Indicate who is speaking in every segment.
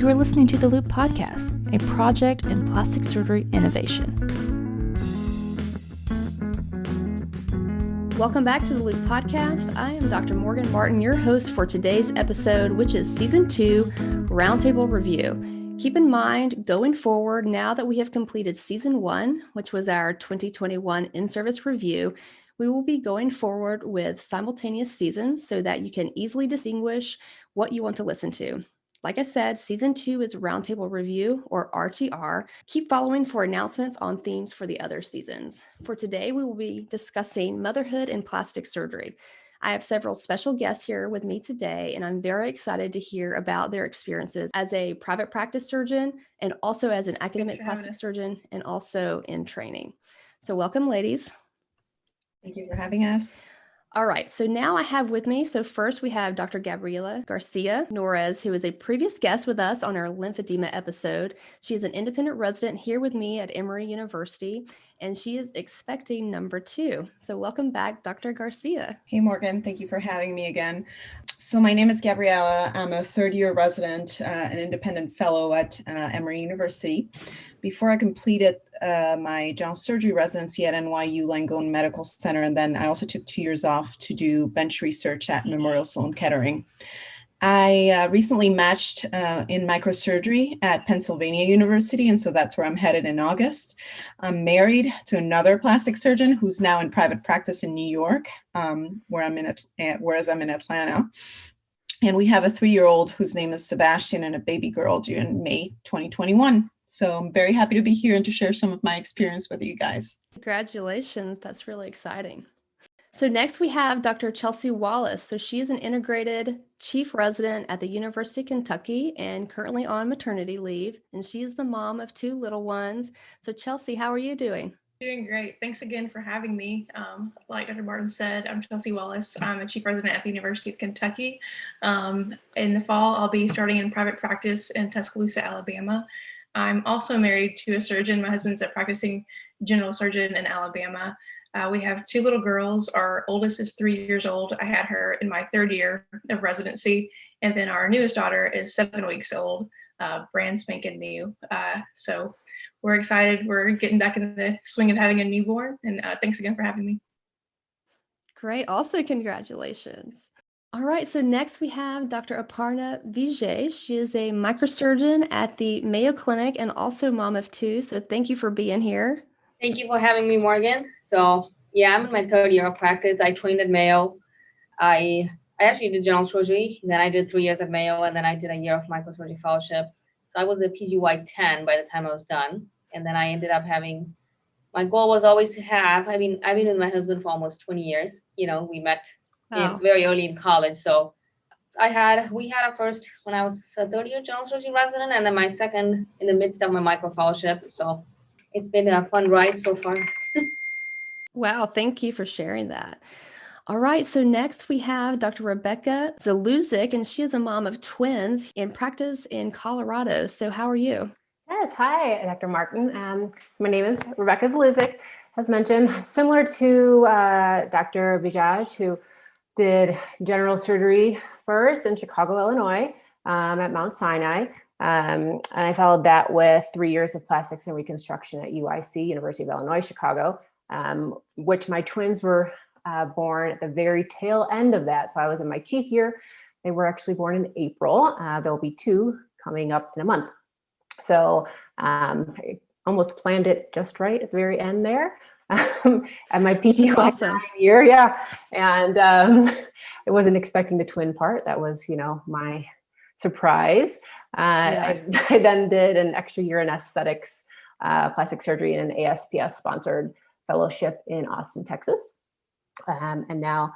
Speaker 1: You are listening to the Loop Podcast, a project in plastic surgery innovation. Welcome back to the Loop Podcast. I am Dr. Morgan Martin, your host for today's episode, which is Season 2 Roundtable Review. Keep in mind, going forward, now that we have completed Season 1, which was our 2021 in-service review, we will be going forward with simultaneous seasons so that you can easily distinguish what you want to listen to. Like I said, Season 2 is Roundtable Review, or RTR. Keep following for announcements on themes for the other seasons. For today, we will be discussing motherhood and plastic surgery. I have several special guests here with me today, and I'm very excited to hear about their experiences as a private practice surgeon and also as an academic plastic surgeon and also in training. So welcome, ladies.
Speaker 2: Thank you for having us.
Speaker 1: All right, so now I have with me, so first we have Dr. Gabriella Garcia Norris, who is a previous guest with us on our lymphedema episode. She is an independent resident here with me at Emory University, and she is expecting number 2. So welcome back, Dr. Garcia.
Speaker 2: Hey, Morgan. Thank you for having me again. So my name is Gabriella. I'm a third-year resident, an independent fellow at Emory University. Before I completed my general surgery residency at NYU Langone Medical Center, and then I also took 2 years off to do bench research at Memorial Sloan Kettering. I recently matched in microsurgery at Pennsylvania University, and so that's where I'm headed in August. I'm married to another plastic surgeon who's now in private practice in New York, whereas I'm in Atlanta. And we have a 3-year-old whose name is Sebastian and a baby girl due in May 2021. So I'm very happy to be here and to share some of my experience with you guys.
Speaker 1: Congratulations. That's really exciting. So next we have Dr. Chelsea Wallace. So she is an integrated chief resident at the University of Kentucky and currently on maternity leave. And she is the mom of 2 little ones. So Chelsea, how are you doing?
Speaker 3: Doing great. Thanks again for having me. Like Dr. Martin said, I'm Chelsea Wallace. I'm a chief resident at the University of Kentucky. In the fall, I'll be starting in private practice in Tuscaloosa, Alabama. I'm also married to a surgeon. My husband's a practicing general surgeon in Alabama. We have 2 little girls. Our oldest is 3 years old. I had her in my 3rd year of residency. And then our newest daughter is 7 weeks old, brand spanking new. So we're excited. We're getting back in the swing of having a newborn. And thanks again for having me.
Speaker 1: Great. Also, congratulations. All right, so next we have Dr. Aparna Vijay. She is a microsurgeon at the Mayo Clinic and also mom of 2. So thank you for being here.
Speaker 4: Thank you for having me, Morgan. So yeah, I'm in my 3rd year of practice. I trained at Mayo. I actually did general surgery. Then I did 3 years at Mayo, and then I did a year of microsurgery fellowship. So I was a PGY 10 by the time I was done. And then I ended up my goal was always to have, I've been with my husband for almost 20 years. You know, we met very early in college. So we had our first when I was a 3rd year general surgery resident, and then my second in the midst of my micro fellowship. So it's been a fun ride so far.
Speaker 1: Wow, thank you for sharing that. All right, so next we have Dr. Rebecca Zaluzik, and she is a mom of twins in practice in Colorado. So how are you?
Speaker 5: Yes, hi, Dr. Martin. My name is Rebekah Zaluzec, as mentioned, similar to Dr. Vijay, who did general surgery first in Chicago, Illinois, at Mount Sinai. And I followed that with 3 years of plastics and reconstruction at UIC, University of Illinois, Chicago, which my twins were born at the very tail end of that. So I was in my chief year. They were actually born in April. There'll be 2 coming up in a month. So I almost planned it just right at the very end there. At my PGY year, yeah. And I wasn't expecting the twin part. That was, my surprise. I then did an extra year in aesthetics, plastic surgery, and an ASPS-sponsored fellowship in Austin, Texas. And now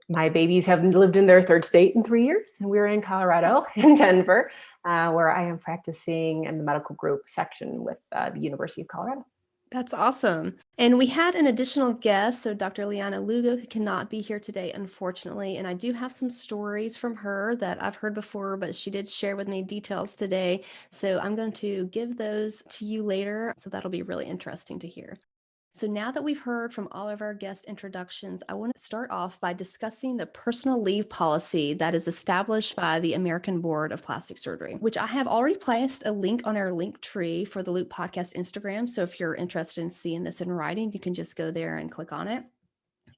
Speaker 5: my babies have lived in their 3rd state in 3 years, and we're in Colorado, in Denver, where I am practicing in the medical group section with the University of Colorado.
Speaker 1: That's awesome. And we had an additional guest, so Dr. Liana Lugo, who cannot be here today, unfortunately. And I do have some stories from her that I've heard before, but she did share with me details today. So I'm going to give those to you later. So that'll be really interesting to hear. So now that we've heard from all of our guest introductions, I want to start off by discussing the personal leave policy that is established by the American Board of Plastic Surgery, which I have already placed a link on our link tree for the Loop Podcast Instagram. So if you're interested in seeing this in writing, you can just go there and click on it.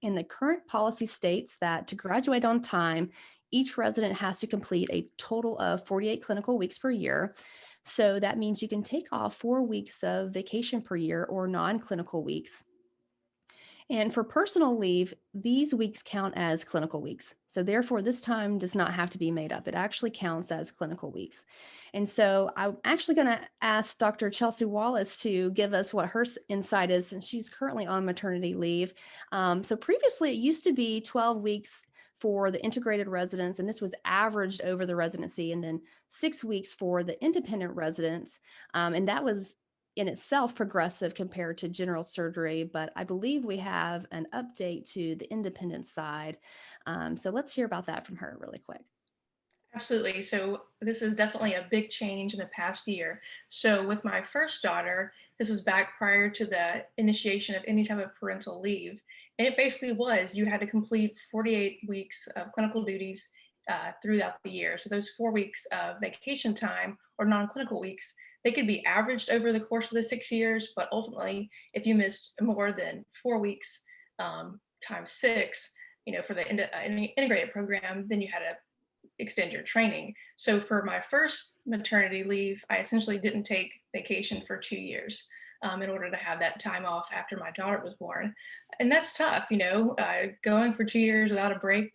Speaker 1: And the current policy states that to graduate on time, each resident has to complete a total of 48 clinical weeks per year. So that means you can take off 4 weeks of vacation per year or non-clinical weeks. And for personal leave, these weeks count as clinical weeks. So therefore, this time does not have to be made up. It actually counts as clinical weeks. And so I'm actually going to ask Dr. Chelsea Wallace to give us what her insight is, and she's currently on maternity leave. So previously, it used to be 12 weeks for the integrated residents, and this was averaged over the residency, and then 6 weeks for the independent residents. And that was in itself progressive compared to general surgery, but I believe we have an update to the independent side. So let's hear about that from her really quick.
Speaker 3: Absolutely. So this is definitely a big change in the past year. So with my first daughter, this was back prior to the initiation of any type of parental leave. And it basically was, you had to complete 48 weeks of clinical duties throughout the year. So those 4 weeks of vacation time or non-clinical weeks, they could be averaged over the course of the 6 years, but ultimately, if you missed more than 4 weeks times 6, for the integrated program, then you had to extend your training. So for my first maternity leave, I essentially didn't take vacation for 2 years in order to have that time off after my daughter was born. And that's tough, going for 2 years without a break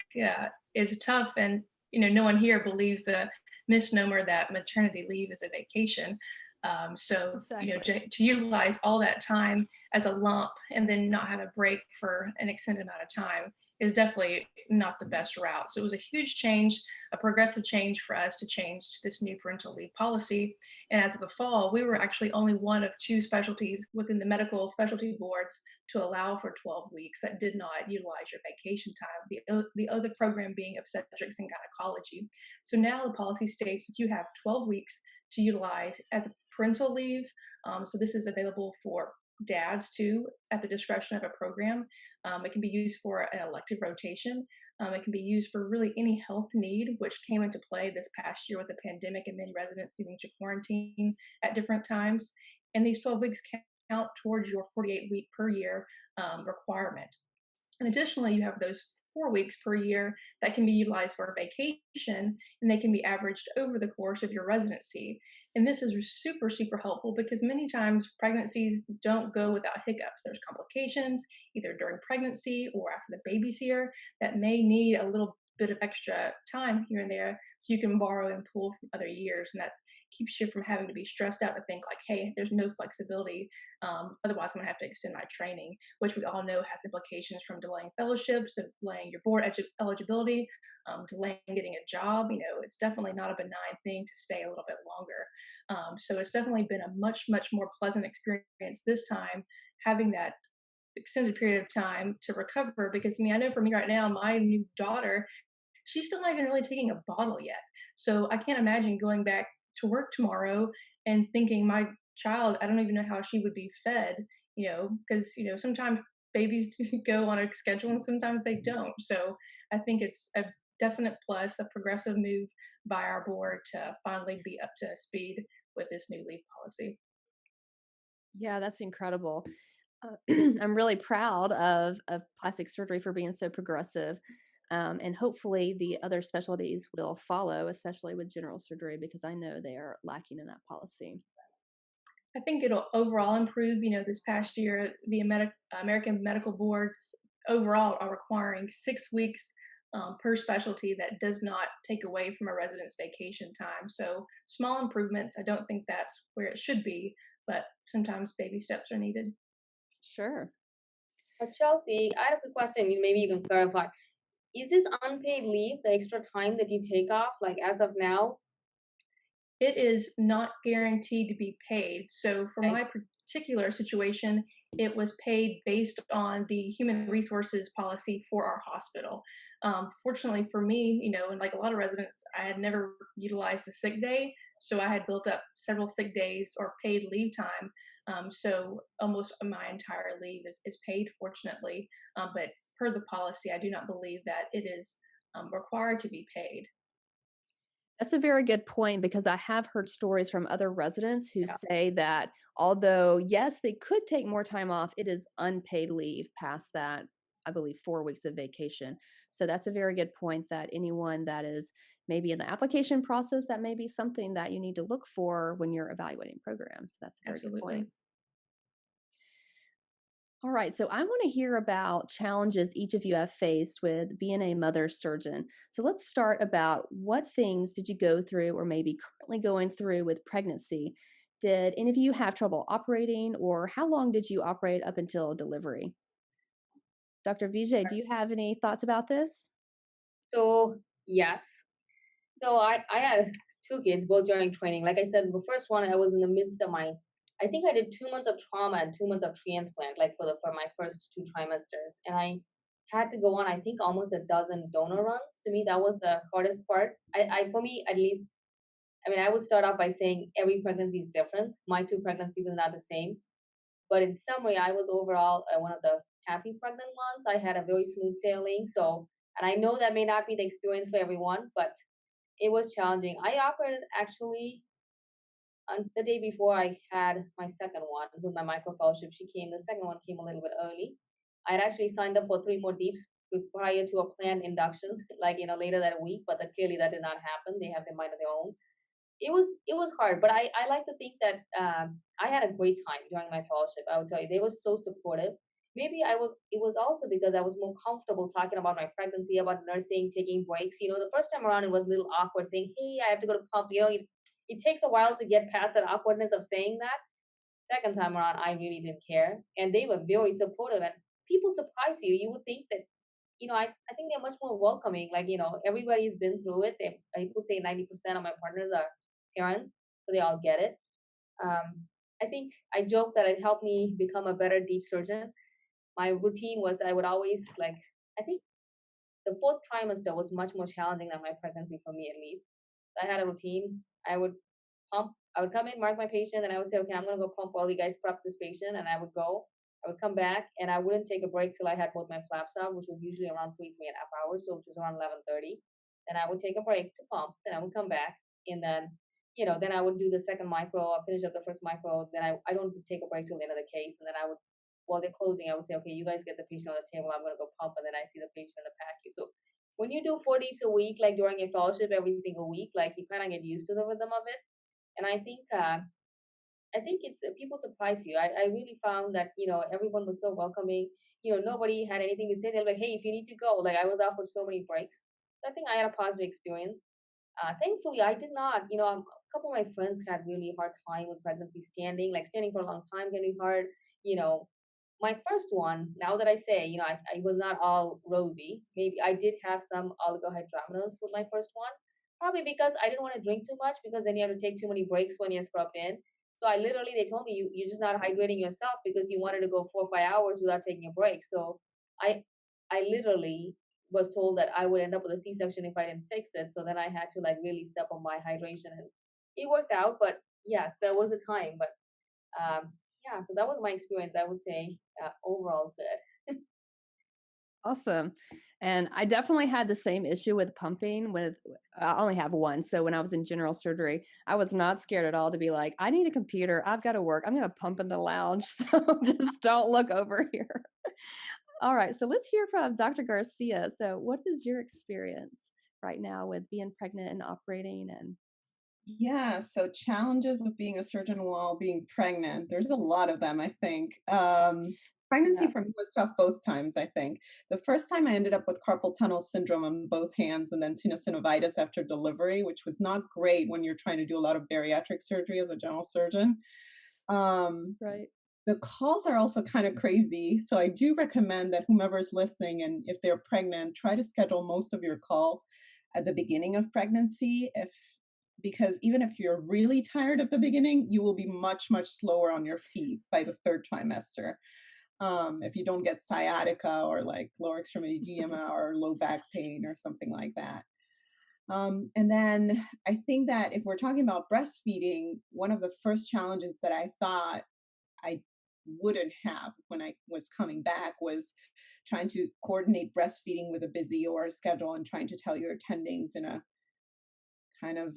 Speaker 3: is tough. And, no one here believes the misnomer that maternity leave is a vacation. Exactly. To utilize all that time as a lump and then not have a break for an extended amount of time is definitely not the best route. So it was a huge change, a progressive change for us to change to this new parental leave policy. And as of the fall, we were actually only one of 2 specialties within the medical specialty boards to allow for 12 weeks that did not utilize your vacation time, the other program being obstetrics and gynecology. So now the policy states that you have 12 weeks to utilize as a parental leave. So this is available for dads too at the discretion of a program. It can be used for an elective rotation. It can be used for really any health need, which came into play this past year with the pandemic and many residents needing to quarantine at different times. And these 12 weeks count towards your 48 week per year requirement. And additionally, you have those 4 weeks per year that can be utilized for a vacation, and they can be averaged over the course of your residency. And this is super, super helpful because many times pregnancies don't go without hiccups. There's complications either during pregnancy or after the baby's here that may need a little bit of extra time here and there, so you can borrow and pull from other years. And that keeps you from having to be stressed out to think like, hey, there's no flexibility. Otherwise, I'm going to have to extend my training, which we all know has implications from delaying fellowships, to delaying your board eligibility, delaying getting a job. It's definitely not a benign thing to stay a little bit longer. So it's definitely been a much, much more pleasant experience this time, having that extended period of time to recover. Because I know for me right now, my new daughter, she's still not even really taking a bottle yet. So I can't imagine going back to work tomorrow and thinking my child, I don't even know how she would be fed, because, sometimes babies go on a schedule and sometimes they don't. So I think it's a definite plus, a progressive move by our board to finally be up to speed with this new leave policy.
Speaker 1: Yeah, that's incredible. I'm really proud of plastic surgery for being so progressive. And hopefully the other specialties will follow, especially with general surgery, because I know they are lacking in that policy.
Speaker 3: I think it'll overall improve. This past year, the American medical boards overall are requiring 6 weeks per specialty that does not take away from a resident's vacation time. So small improvements. I don't think that's where it should be, but sometimes baby steps are needed.
Speaker 1: Sure.
Speaker 4: Chelsea, I have a question. Maybe you can clarify. Is this unpaid leave the extra time that you take off, like as of now?
Speaker 3: It is not guaranteed to be paid. So for my particular situation, it was paid based on the human resources policy for our hospital. Fortunately for me, and like a lot of residents, I had never utilized a sick day. So I had built up several sick days or paid leave time. So almost my entire leave is paid, fortunately. But per the policy, I do not believe that it is required to be paid.
Speaker 1: That's a very good point because I have heard stories from other residents who
Speaker 4: Yeah.
Speaker 1: say that although, yes, they could take more time off, it is unpaid leave past that, I believe, 4 weeks of vacation. So that's a very good point that anyone that is maybe in the application process, that may be something that you need to look for when you're evaluating programs. That's a very good
Speaker 3: Absolutely.
Speaker 1: point. All right, so I want to hear about challenges each of you have faced with being a mother surgeon. So let's start about what things did you go through or maybe currently going through with pregnancy? Did any of you have trouble operating, or how long did you operate up until delivery? Dr. Vijay, do you have any thoughts about this?
Speaker 4: So yes. So I had two kids, both during training. Like I said, the first one, I was in the midst of I think I did 2 months of trauma and 2 months of transplant, like for my first 2 trimesters. And I had to go on, I think, almost a dozen donor runs. To me, that was the hardest part. For me, at least, I mean, I would start off by saying every pregnancy is different. My two pregnancies are not the same. But in summary, I was overall one of the happy pregnant ones. I had a very smooth sailing. So, and I know that may not be the experience for everyone, but it was challenging. I operated actually on the day before I had my second one with my micro fellowship. The second one came a little bit early. I had actually signed up for 3 more deeps prior to a planned induction, like later that week, but clearly that did not happen. They have their mind of their own. It was hard, but I like to think that I had a great time during my fellowship. I would tell you, they were so supportive. Maybe it was also because I was more comfortable talking about my pregnancy, about nursing, taking breaks. The first time around it was a little awkward saying, hey, I have to go to pump. It takes a while to get past that awkwardness of saying that. Second time around, I really didn't care. And they were very supportive, and people surprise you. You would think that, I think they're much more welcoming. Like, everybody's been through it. I would say 90% of my partners are parents, so they all get it. I think I joke that it helped me become a better deep surgeon. My routine was I would always I think the fourth trimester was much more challenging than my pregnancy for me at least. I had a routine. I would pump. I would come in, mark my patient, and I would say, okay, I'm gonna go pump while you guys prep this patient, and I would go. I would come back, and I wouldn't take a break till I had both my flaps out, which was usually around 3.5 hours, so which was around 11:30. Then I would take a break to pump. Then I would come back, and then I would do the second micro. I finish up the first micro. Then I don't take a break till the end of the case, and then while they're closing, I would say, okay, you guys get the patient on the table. I'm gonna go pump, and then I see the patient in the PACU. So when you do 4 deeps a week, like during a fellowship every single week, like you kind of get used to the rhythm of it. And I think it's people surprise you. I really found that everyone was so welcoming. Nobody had anything to say. They're like, hey, if you need to go, like I was offered so many breaks. So I think I had a positive experience. Thankfully, I did not. A couple of my friends had really hard time with pregnancy standing. Like standing for a long time can be hard. You know, my first one. Now that I say, I was not all rosy. Maybe I did have some oligohydramnios with my first one. Probably because I didn't want to drink too much because then you have to take too many breaks when you're scrubbed in. So they told me you're just not hydrating yourself because you wanted to go 4 or 5 hours without taking a break. So I I literally was told that I would end up with a C-section if I didn't fix it. So then I had to really step on my hydration, and it worked out. But yes, there was a time. But yeah, so that was my experience. I would say overall good.
Speaker 1: Awesome. And I definitely had the same issue with pumping I only have one. So when I was in general surgery, I was not scared at all to be like, I need a computer. I've got to work. I'm going to pump in the lounge. So just don't look over here. All right. So let's hear from Dr. Garcia. So what is your experience right now with being pregnant and operating and
Speaker 2: Yeah, so challenges of being a surgeon while being pregnant. There's a lot of them, I think. Pregnancy
Speaker 1: yeah.
Speaker 2: for me was tough both times, I think. The first time I ended up with carpal tunnel syndrome on both hands and then tenosynovitis after delivery, which was not great when you're trying to do a lot of bariatric surgery as a general surgeon. Um,
Speaker 1: Right.
Speaker 2: the calls are also kind of crazy. So I do recommend that whomever's listening and if they're pregnant, try to schedule most of your call at the beginning of pregnancy because even if you're really tired at the beginning, you will be much, much slower on your feet by the third trimester. If you don't get sciatica or like lower extremity edema or low back pain or something like that. And then I think that if we're talking about breastfeeding, one of the first challenges that I thought I wouldn't have when I was coming back was trying to coordinate breastfeeding with a busy OR schedule and trying to tell your attendings in a kind of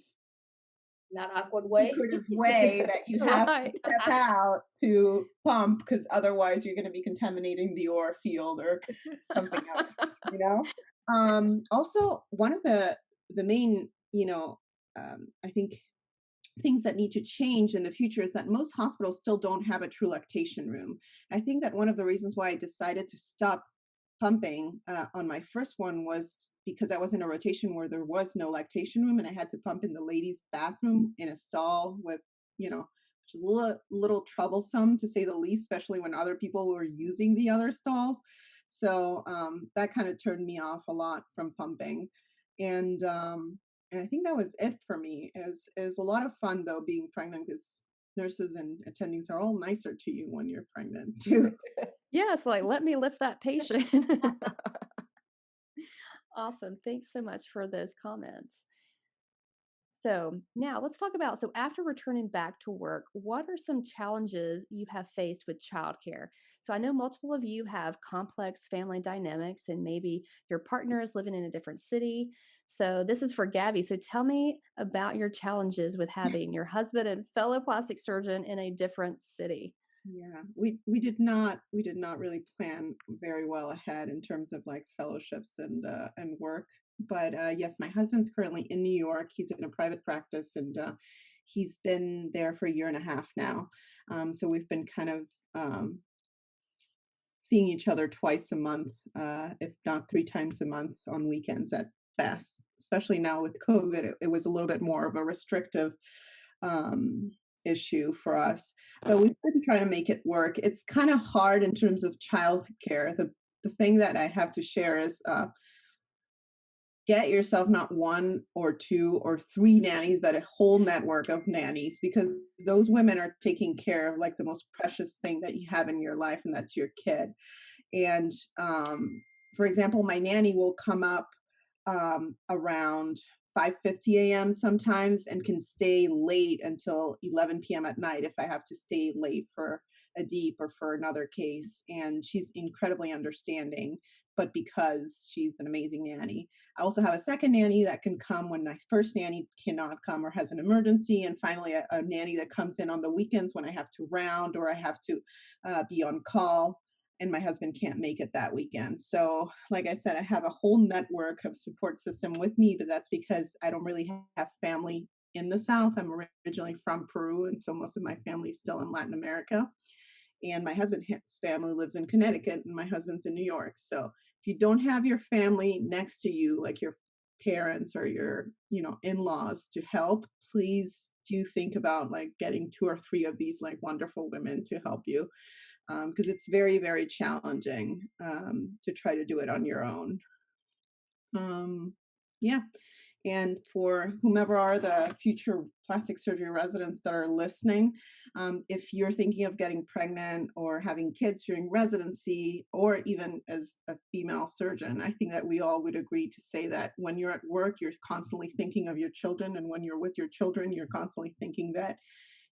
Speaker 4: Not awkward way.
Speaker 2: secretive way that you have
Speaker 1: Right.
Speaker 2: to step out to pump because otherwise you're going to be contaminating the OR field or something else, you know? Also, one of the main, I think things that need to change in the future is that most hospitals still don't have a true lactation room. I think that one of the reasons why I decided to stop pumping on my first one was because I was in a rotation where there was no lactation room and I had to pump in the ladies' bathroom in a stall with, which is a little troublesome to say the least, especially when other people were using the other stalls. So that kind of turned me off a lot from pumping. And I think that was it for me. It was a lot of fun though being pregnant because nurses and attendings are all nicer to you when you're pregnant too.
Speaker 1: Yes, like let me lift that patient. Awesome. Thanks so much for those comments. So now let's talk about, so after returning back to work, what are some challenges you have faced with childcare? So I know multiple of you have complex family dynamics and maybe your partner is living in a different city. So this is for Gabby. So tell me about your challenges with having your husband and fellow plastic surgeon in a different city.
Speaker 2: Yeah, we did not really plan very well ahead in terms of like fellowships and work. But yes, my husband's currently in New York. He's in a private practice, and he's been there for a year and a half now. So we've been kind of seeing each other twice a month, if not 3 times a month on weekends at best. Especially now with COVID, it was a little bit more of a restrictive issue for us, but we've been trying to make it work. It's kind of hard in terms of childcare. The thing that I have to share is get yourself not 1 or 2 or 3 nannies, but a whole network of nannies, because those women are taking care of like the most precious thing that you have in your life, and that's your kid. And for example, my nanny will come up around 5:50 a.m. sometimes and can stay late until 11 p.m. at night if I have to stay late for a deep or for another case. And she's incredibly understanding, but because she's an amazing nanny. I also have a second nanny that can come when my first nanny cannot come or has an emergency. And finally, a nanny that comes in on the weekends when I have to round or I have to be on call and my husband can't make it that weekend. So like I said, I have a whole network of support system with me, but that's because I don't really have family in the South. I'm originally from Peru, and so most of my family is still in Latin America. And my husband's family lives in Connecticut, and my husband's in New York. So if you don't have your family next to you, like your parents or your, in-laws to help, please do think about like getting 2 or 3 of these like wonderful women to help you. Because it's very, very challenging to try to do it on your own. Yeah. And for whomever are the future plastic surgery residents that are listening, if you're thinking of getting pregnant or having kids during residency, or even as a female surgeon, I think that we all would agree to say that when you're at work, you're constantly thinking of your children. And when you're with your children, you're constantly thinking that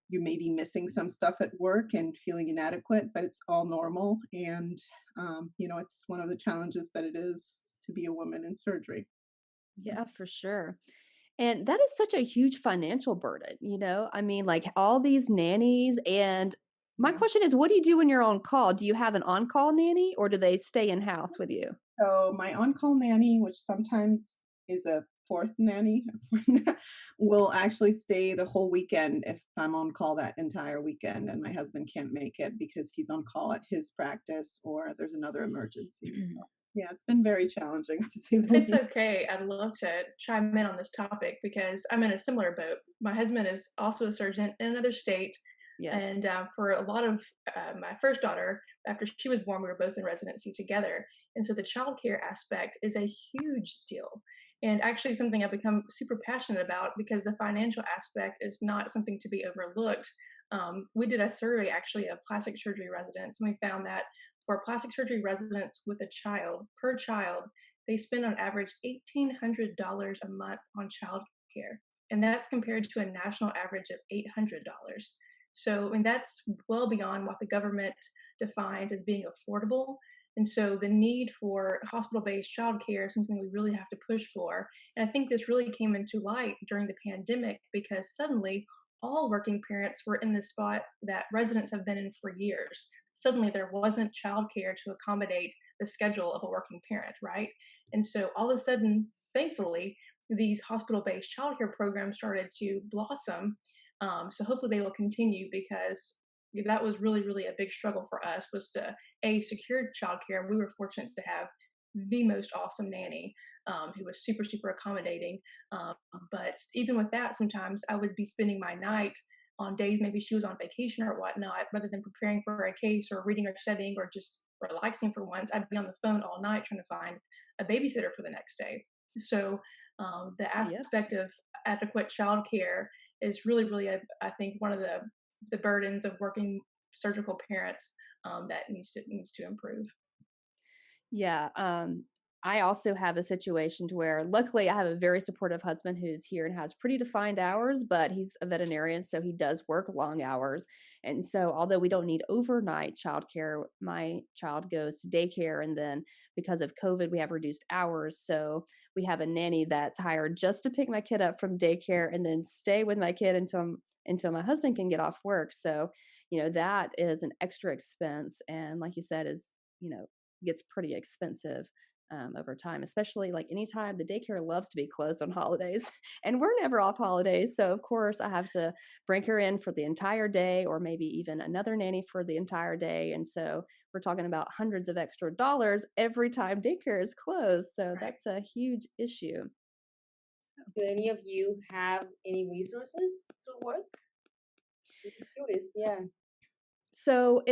Speaker 2: you may be missing some stuff at work and feeling inadequate, but it's all normal. And, it's one of the challenges that it is to be a woman in surgery.
Speaker 1: Yeah, for sure. And that is such a huge financial burden, I mean, like all these nannies. And my
Speaker 2: Yeah.
Speaker 1: question is, what do you do when you're on call? Do you have an on-call nanny or do they stay in house with you?
Speaker 2: So my on-call nanny, which sometimes is a fourth nanny, will actually stay the whole weekend if I'm on call that entire weekend and my husband can't make it because he's on call at his practice or there's another emergency. So, yeah, it's been very challenging to say the
Speaker 3: It's
Speaker 2: least.
Speaker 3: okay. I'd love to chime in on this topic because I'm in a similar boat. My husband is also a surgeon in another state.
Speaker 1: Yes.
Speaker 3: And for a lot of my first daughter, after she was born, we were both in residency together. And so the childcare aspect is a huge deal. And actually something I've become super passionate about because the financial aspect is not something to be overlooked. We did a survey actually of plastic surgery residents, and we found that for plastic surgery residents with a child, per child, they spend on average $1,800 a month on childcare. And that's compared to a national average of $800. So, I mean, that's well beyond what the government defines as being affordable. And so the need for hospital-based childcare is something we really have to push for. And I think this really came into light during the pandemic because suddenly all working parents were in the spot that residents have been in for years. Suddenly there wasn't childcare to accommodate the schedule of a working parent, right? And so all of a sudden, thankfully, these hospital-based childcare programs started to blossom. So hopefully they will continue because that was really, really a big struggle for us was to secure childcare. We were fortunate to have the most awesome nanny who was super, super accommodating. But even with that, sometimes I would be spending my night on days maybe she was on vacation or whatnot, rather than preparing for a case or reading or studying or just relaxing for once, I'd be on the phone all night trying to find a babysitter for the next day. So the aspect of adequate childcare is really, really, I think, one of the burdens of working surgical parents that needs to improve.
Speaker 1: Yeah. I also have a situation to where luckily I have a very supportive husband who's here and has pretty defined hours, but he's a veterinarian, so he does work long hours. And so although we don't need overnight childcare, my child goes to daycare, and then because of COVID, we have reduced hours. So we have a nanny that's hired just to pick my kid up from daycare and then stay with my kid until my husband can get off work. So, that is an extra expense. And like you said, gets pretty expensive over time, especially like anytime the daycare loves to be closed on holidays and we're never off holidays. So of course I have to bring her in for the entire day or maybe even another nanny for the entire day. And so we're talking about hundreds of extra dollars every time daycare is closed. So that's a huge issue.
Speaker 4: Do any of you have any resources through work? I'm just curious, yeah.
Speaker 1: So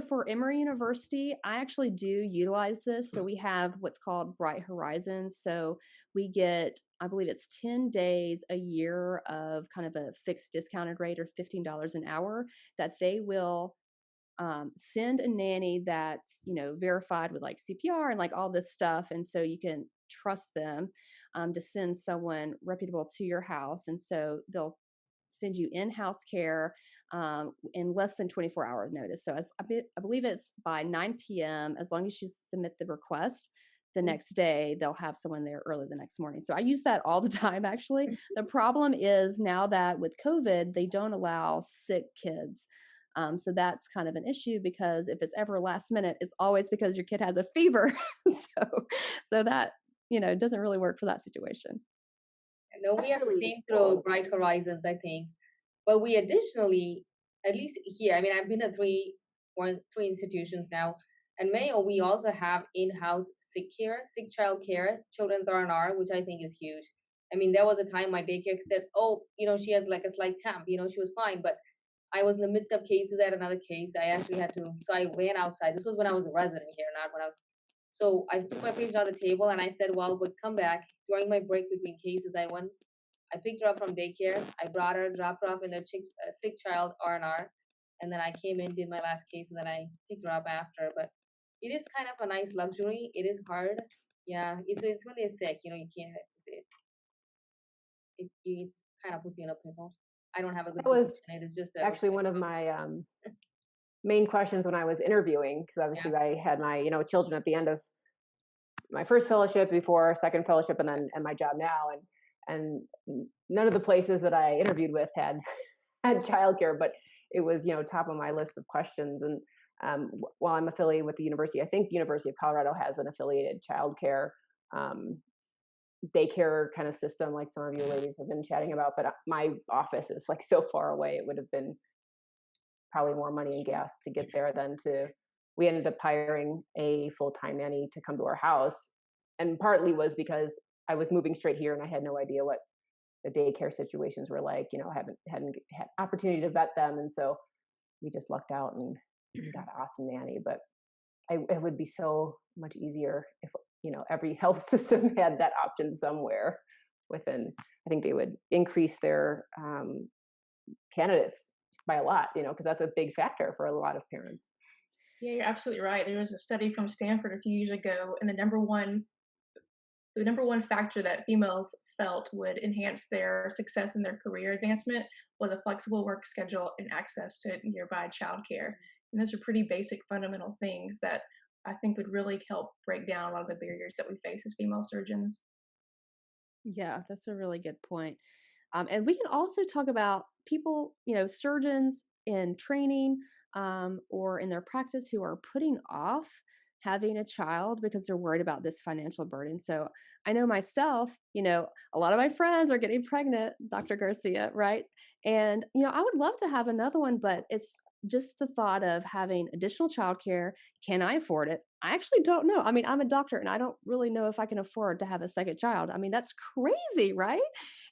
Speaker 1: for Emory University, I actually do utilize this. So we have what's called Bright Horizons. So we get, I believe it's 10 days a year of kind of a fixed discounted rate or $15 an hour that they will send a nanny that's, verified with like CPR and like all this stuff. And so you can trust them to send someone reputable to your house. And so they'll send you in-house care in less than 24-hour notice. So I believe it's by 9 p.m. As long as you submit the request, the next day they'll have someone there early the next morning. So I use that all the time, actually. The problem is now that with COVID, they don't allow sick kids. So that's kind of an issue because if it's ever last minute, it's always because your kid has a fever. so that, doesn't really work for that situation.
Speaker 4: No, we have the same through Bright Horizons, I think. But we additionally, at least here, I mean, I've been at three institutions now. And Mayo, we also have in-house sick child care, children's R&R, which I think is huge. I mean, there was a time my daycare said, she has like a slight temp, she was fine. But I was in the midst of cases at another case. I actually had to, so I ran outside. This was when I was a resident here, not when I was. So I took my patient on the table and I said, well, we'll come back. During my break between cases, I picked her up from daycare. I brought her, dropped her off in the sick child R&R. And then I came in, did my last case, and then I picked her up after. But it is kind of a nice luxury. It is hard. Yeah, it's when they're sick, you can't, it kind of puts you in a pickle. I don't have a good
Speaker 5: solution.
Speaker 4: It is just
Speaker 5: actually one of my main questions when I was interviewing, because obviously I had my, children at the end of my first fellowship before second fellowship and my job now. And none of the places that I interviewed with had childcare, but it was, top of my list of questions. And while I'm affiliated with the university, I think University of Colorado has an affiliated childcare daycare kind of system, like some of you ladies have been chatting about. But my office is like so far away; it would have been probably more money and gas to get there than to. We ended up hiring a full-time nanny to come to our house, and partly was because I was moving straight here and I had no idea what the daycare situations were like. I hadn't had opportunity to vet them. And so we just lucked out and got an awesome nanny. But it would be so much easier if, every health system had that option somewhere within. I think they would increase their candidates by a lot, because that's a big factor for a lot of parents.
Speaker 3: Yeah, you're absolutely right. There was a study from Stanford a few years ago, and the number one the number one factor that females felt would enhance their success in their career advancement was a flexible work schedule and access to nearby childcare. And those are pretty basic fundamental things that I think would really help break down a lot of the barriers that we face as female surgeons.
Speaker 1: Yeah, that's a really good point. And we can also talk about people, surgeons in training or in their practice who are putting off having a child because they're worried about this financial burden. So I know myself, a lot of my friends are getting pregnant, Dr. Garcia, right? And, I would love to have another one, but it's just the thought of having additional childcare. Can I afford it? I actually don't know. I mean, I'm a doctor and I don't really know if I can afford to have a second child. I mean, that's crazy, right?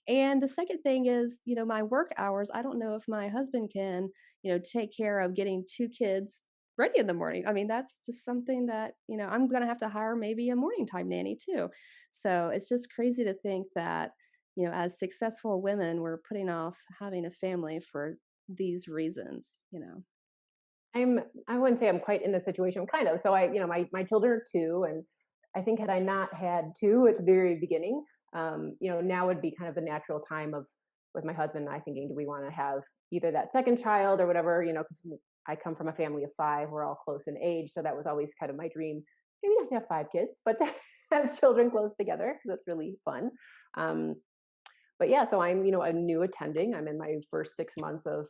Speaker 1: And the second thing is, my work hours. I don't know if my husband can, take care of getting two kids ready in the morning. I mean, that's just something that, I'm going to have to hire maybe a morning time nanny too. So it's just crazy to think that, as successful women, we're putting off having a family for these reasons.
Speaker 5: I wouldn't say I'm quite in the situation, kind of. So my children are two, and I think had I not had two at the very beginning, now would be kind of the natural time of with my husband and I thinking, do we want to have either that second child or whatever, because I come from a family of five, we're all close in age. So that was always kind of my dream. Maybe not to have five kids, but to have children close together. That's really fun. But yeah, so I'm, a new attending. I'm in my first 6 months of,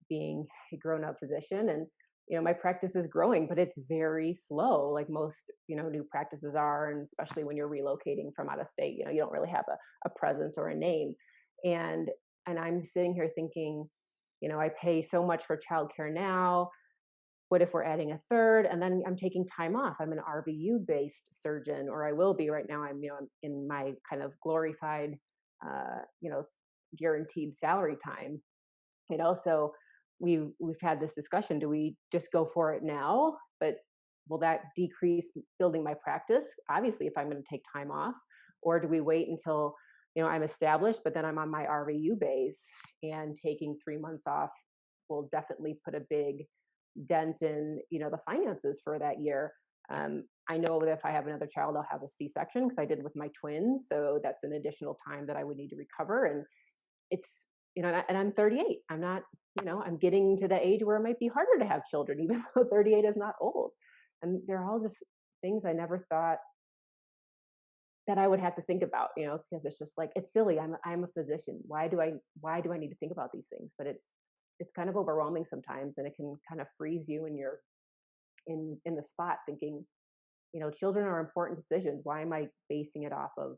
Speaker 5: being a grown-up physician, and my practice is growing, but it's very slow, like most new practices are, and especially when you're relocating from out of state, you don't really have a presence or a name, and I'm sitting here thinking, I pay so much for childcare now. What if we're adding a third? And then I'm taking time off. I'm an RVU based surgeon, or I will be right now. I'm in my kind of glorified, guaranteed salary time. So we've had this discussion. Do we just go for it now? But will that decrease building my practice? Obviously, if I'm going to take time off, or do we wait until, I'm established, but then I'm on my RVU base, and taking 3 months off will definitely put a big dent in, the finances for that year. I know that if I have another child, I'll have a C-section because I did with my twins. So that's an additional time that I would need to recover. And it's, and I'm 38. I'm not, I'm getting to the age where it might be harder to have children, even though 38 is not old. And they're all just things I never thought that I would have to think about, because it's just like, it's silly. I'm a physician. Why do I need to think about these things? But it's kind of overwhelming sometimes, and it can kind of freeze you in your, in the spot thinking, children are important decisions. Why am I basing it off of,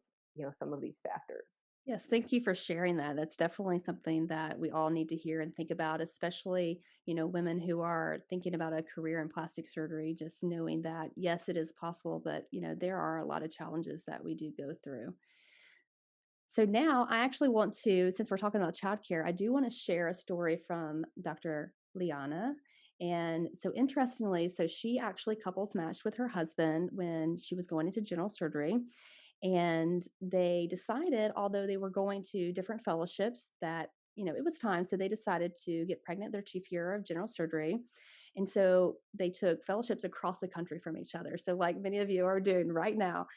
Speaker 5: some of these factors?
Speaker 1: Yes, thank you for sharing that. That's definitely something that we all need to hear and think about, especially, women who are thinking about a career in plastic surgery, just knowing that, yes, it is possible, but, there are a lot of challenges that we do go through. So now I actually want to, since we're talking about childcare, I do want to share a story from Dr. Liana. And so interestingly, so she actually couples matched with her husband when she was going into general surgery. And they decided, although they were going to different fellowships, that, it was time. So they decided to get pregnant their chief year of general surgery. And so they took fellowships across the country from each other. So like many of you are doing right now.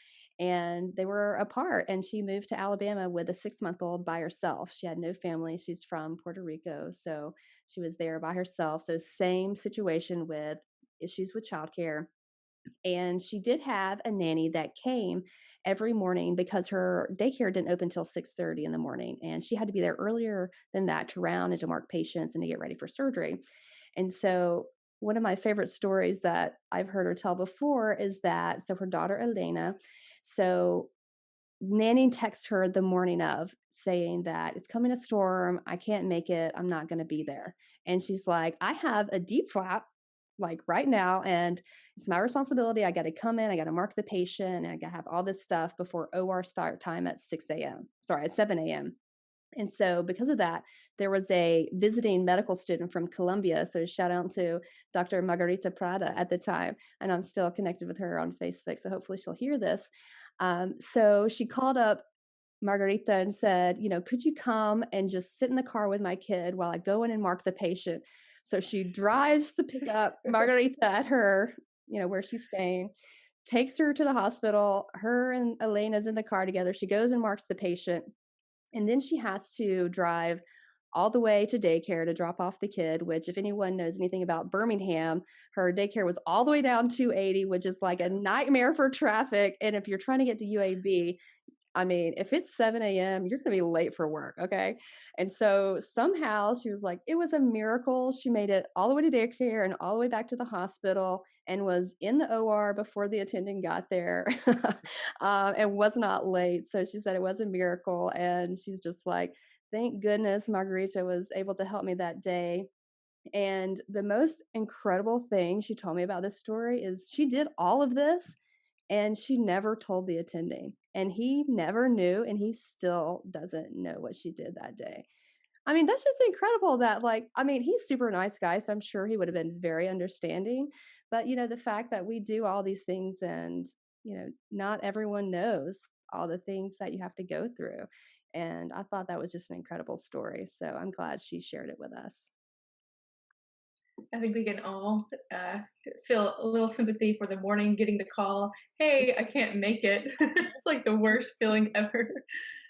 Speaker 1: And they were apart. And she moved to Alabama with a 6-month-old by herself. She had no family. She's from Puerto Rico. So she was there by herself. So same situation with issues with childcare. And she did have a nanny that came every morning because her daycare didn't open until 6:30 in the morning. And she had to be there earlier than that to round and to mark patients and to get ready for surgery. And so one of my favorite stories that I've heard her tell before is that, so her daughter Elena, so nanny texts her the morning of saying that it's coming a storm. I can't make it. I'm not going to be there. And she's like, I have a deep flap like right now, and it's my responsibility. I got to come in, I got to mark the patient, and I got to have all this stuff before OR start time at 7 a.m. And so because of that, there was a visiting medical student from Colombia. So shout out to Dr. Margarita Prada at the time. And I'm still connected with her on Facebook. So hopefully she'll hear this. So she called up Margarita and said, could you come and just sit in the car with my kid while I go in and mark the patient? So she drives to pick up Margarita at her, where she's staying, takes her to the hospital. Her and Elena's in the car together. She goes and marks the patient. And then she has to drive all the way to daycare to drop off the kid, which if anyone knows anything about Birmingham, her daycare was all the way down 280, which is like a nightmare for traffic. And if you're trying to get to UAB, I mean, if it's 7 a.m., you're going to be late for work. Okay. And so somehow she was like, it was a miracle. She made it all the way to daycare and all the way back to the hospital and was in the OR before the attendant got there and was not late. So she said it was a miracle. And she's just like, thank goodness Margarita was able to help me that day. And the most incredible thing she told me about this story is she did all of this and she never told the attending, and he never knew, and he still doesn't know what she did that day. I mean, that's just incredible that, like, I mean, he's super nice guy, so I'm sure he would have been very understanding. But, the fact that we do all these things and, not everyone knows all the things that you have to go through. And I thought that was just an incredible story. So I'm glad she shared it with us.
Speaker 3: I think we can all feel a little sympathy for the morning getting the call, hey, I can't make it. It's like the worst feeling ever.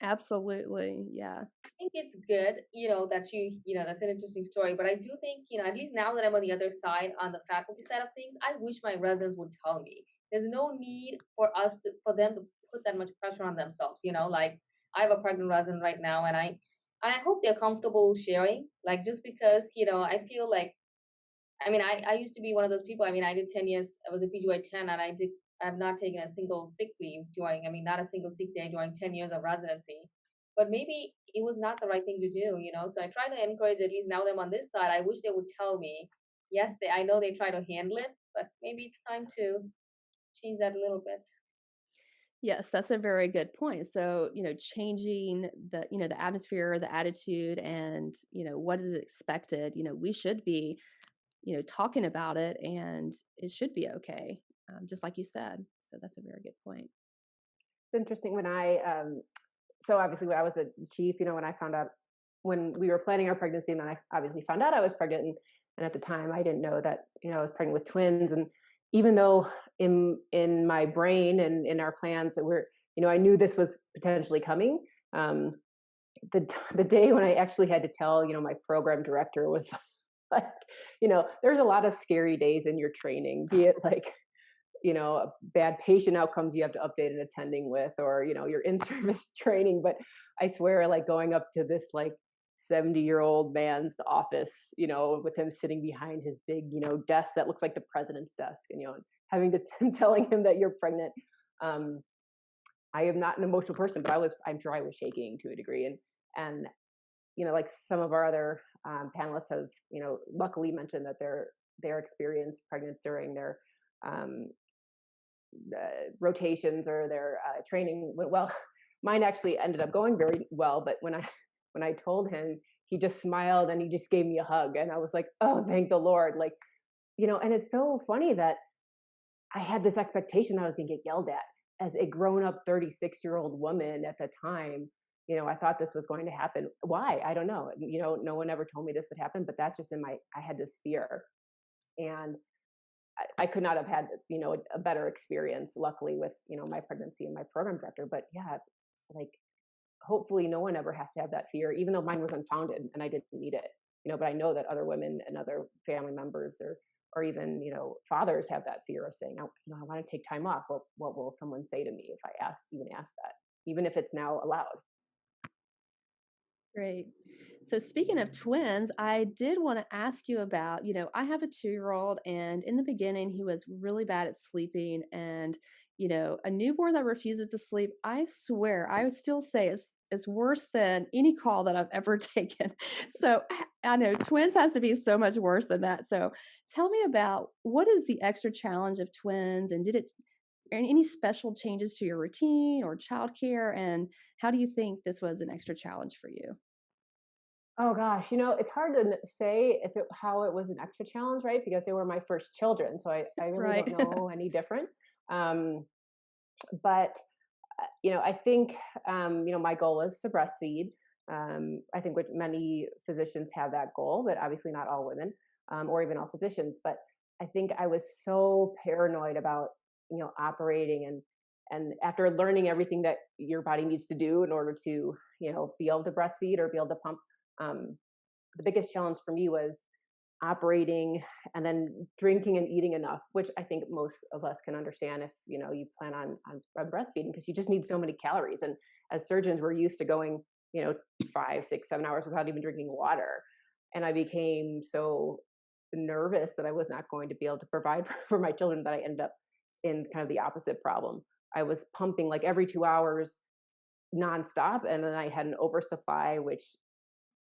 Speaker 1: Absolutely. Yeah.
Speaker 4: I think it's good, that that's an interesting story. But I do think, at least now that I'm on the other side, on the faculty side of things, I wish my residents would tell me. There's no need for them to put that much pressure on themselves. Like I have a pregnant resident right now, and I hope they're comfortable sharing. Like just because, I feel like, I mean, I used to be one of those people. I mean, I did 10 years. I was a PGY10, and I've not taken a single sick leave not a single sick day during 10 years of residency. But maybe it was not the right thing to do, So I try to encourage, at least now that I'm on this side, I wish they would tell me, yes, I know they try to handle it, but maybe it's time to change that a little bit.
Speaker 1: Yes, that's a very good point. So, changing the atmosphere, the attitude, and, what is expected, we should be, talking about it, and it should be okay, just like you said. So that's a very good point.
Speaker 5: It's interesting when so obviously when I was a chief, when we were planning our pregnancy, and then I obviously found out I was pregnant, and at the time I didn't know that, I was pregnant with twins. And even though in my brain and in our plans that I knew this was potentially coming, the day when I actually had to tell, my program director was like, there's a lot of scary days in your training, be it like, bad patient outcomes you have to update an attending with, or, your in-service training. But I swear, like going up to this like 70-year-old man's office, with him sitting behind his big, desk that looks like the president's desk, and, having to telling him that you're pregnant. I am not an emotional person, but I'm sure I was shaking to a degree. And like some of our other panelists have, luckily mentioned that their experience pregnant during their rotations or their training went well. Mine actually ended up going very well, but when I told him, he just smiled and he just gave me a hug, and I was like, oh, thank the Lord. Like, and it's so funny that I had this expectation I was going to get yelled at as a grown-up 36-year-old woman at the time. I thought this was going to happen. Why? I don't know. No one ever told me this would happen, but that's just I had this fear, and I could not have had, a better experience, luckily, with, my pregnancy and my program director. But yeah, like, hopefully no one ever has to have that fear, even though mine was unfounded and I didn't need it, but I know that other women and other family members or even, fathers have that fear of saying, I want to take time off. Well, what will someone say to me if I ask that, even if it's now allowed?
Speaker 1: Great. So speaking of twins, I did want to ask you about, I have a 2-year-old, and in the beginning he was really bad at sleeping, and, a newborn that refuses to sleep, I swear, I would still say is worse than any call that I've ever taken. So I know twins has to be so much worse than that. So tell me about, what is the extra challenge of twins, and any special changes to your routine or childcare, and how do you think this was an extra challenge for you?
Speaker 5: Oh gosh, it's hard to say how it was an extra challenge, right? Because they were my first children, so I really
Speaker 1: Right.
Speaker 5: don't know any different. But I think my goal is to breastfeed. I think many physicians have that goal, but obviously not all women, or even all physicians. But I think I was so paranoid about operating and after learning everything that your body needs to do in order to, be able to breastfeed or be able to pump, the biggest challenge for me was operating and then drinking and eating enough, which I think most of us can understand if, you plan on breastfeeding, because you just need so many calories. And as surgeons, we're used to going, 5, 6, 7 hours without even drinking water. And I became so nervous that I was not going to be able to provide for my children that I ended up in kind of the opposite problem. I was pumping like every 2 hours nonstop, and then I had an oversupply, which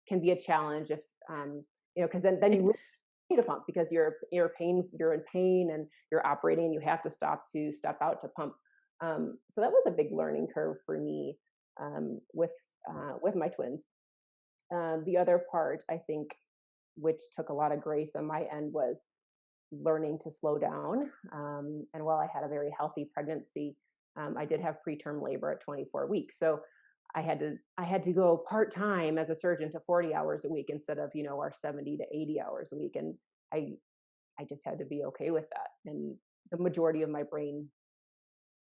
Speaker 5: can be a challenge if because then you really need to pump because you're in pain and you're operating and you have to step out to pump. So that was a big learning curve for me with my twins. The other part, I think, which took a lot of grace on my end, was learning to slow down. And while I had a very healthy pregnancy, I did have preterm labor at 24 weeks. So I had to go part-time as a surgeon to 40 hours a week instead of, our 70 to 80 hours a week. And I just had to be okay with that. And the majority of my brain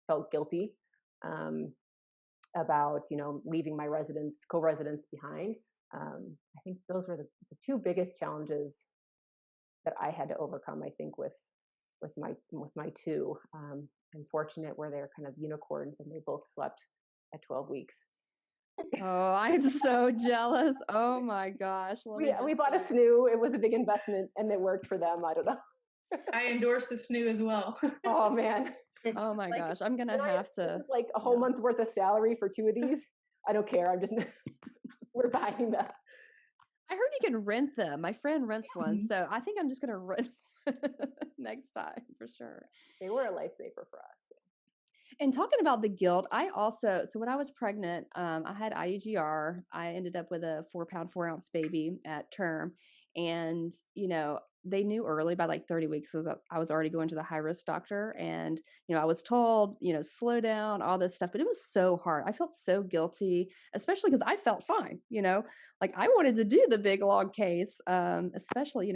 Speaker 5: felt guilty about, leaving my co-residents behind. I think those were the two biggest challenges that I had to overcome, I think, with my two. I'm fortunate where they're kind of unicorns and they both slept at 12 weeks.
Speaker 1: Oh, I'm so jealous. Oh my gosh.
Speaker 5: We bought a snoo. It was a big investment and it worked for them. I don't know.
Speaker 3: I endorse the snoo as well.
Speaker 5: Oh man.
Speaker 1: Oh my gosh. I'm going to have to.
Speaker 5: Like a whole month's worth of salary for 2 of these. I don't care. I'm just, we're buying them.
Speaker 1: I heard you can rent them. My friend rents one. So I think I'm just going to rent next time for sure.
Speaker 5: They were a lifesaver for us.
Speaker 1: And talking about the guilt, so when I was pregnant, I had IUGR. I ended up with a 4-pound, 4-ounce baby at term. And, they knew early by like 30 weeks that I was already going to the high risk doctor. And, I was told, slow down, all this stuff, but it was so hard. I felt so guilty, especially because I felt fine, like I wanted to do the big long case, especially,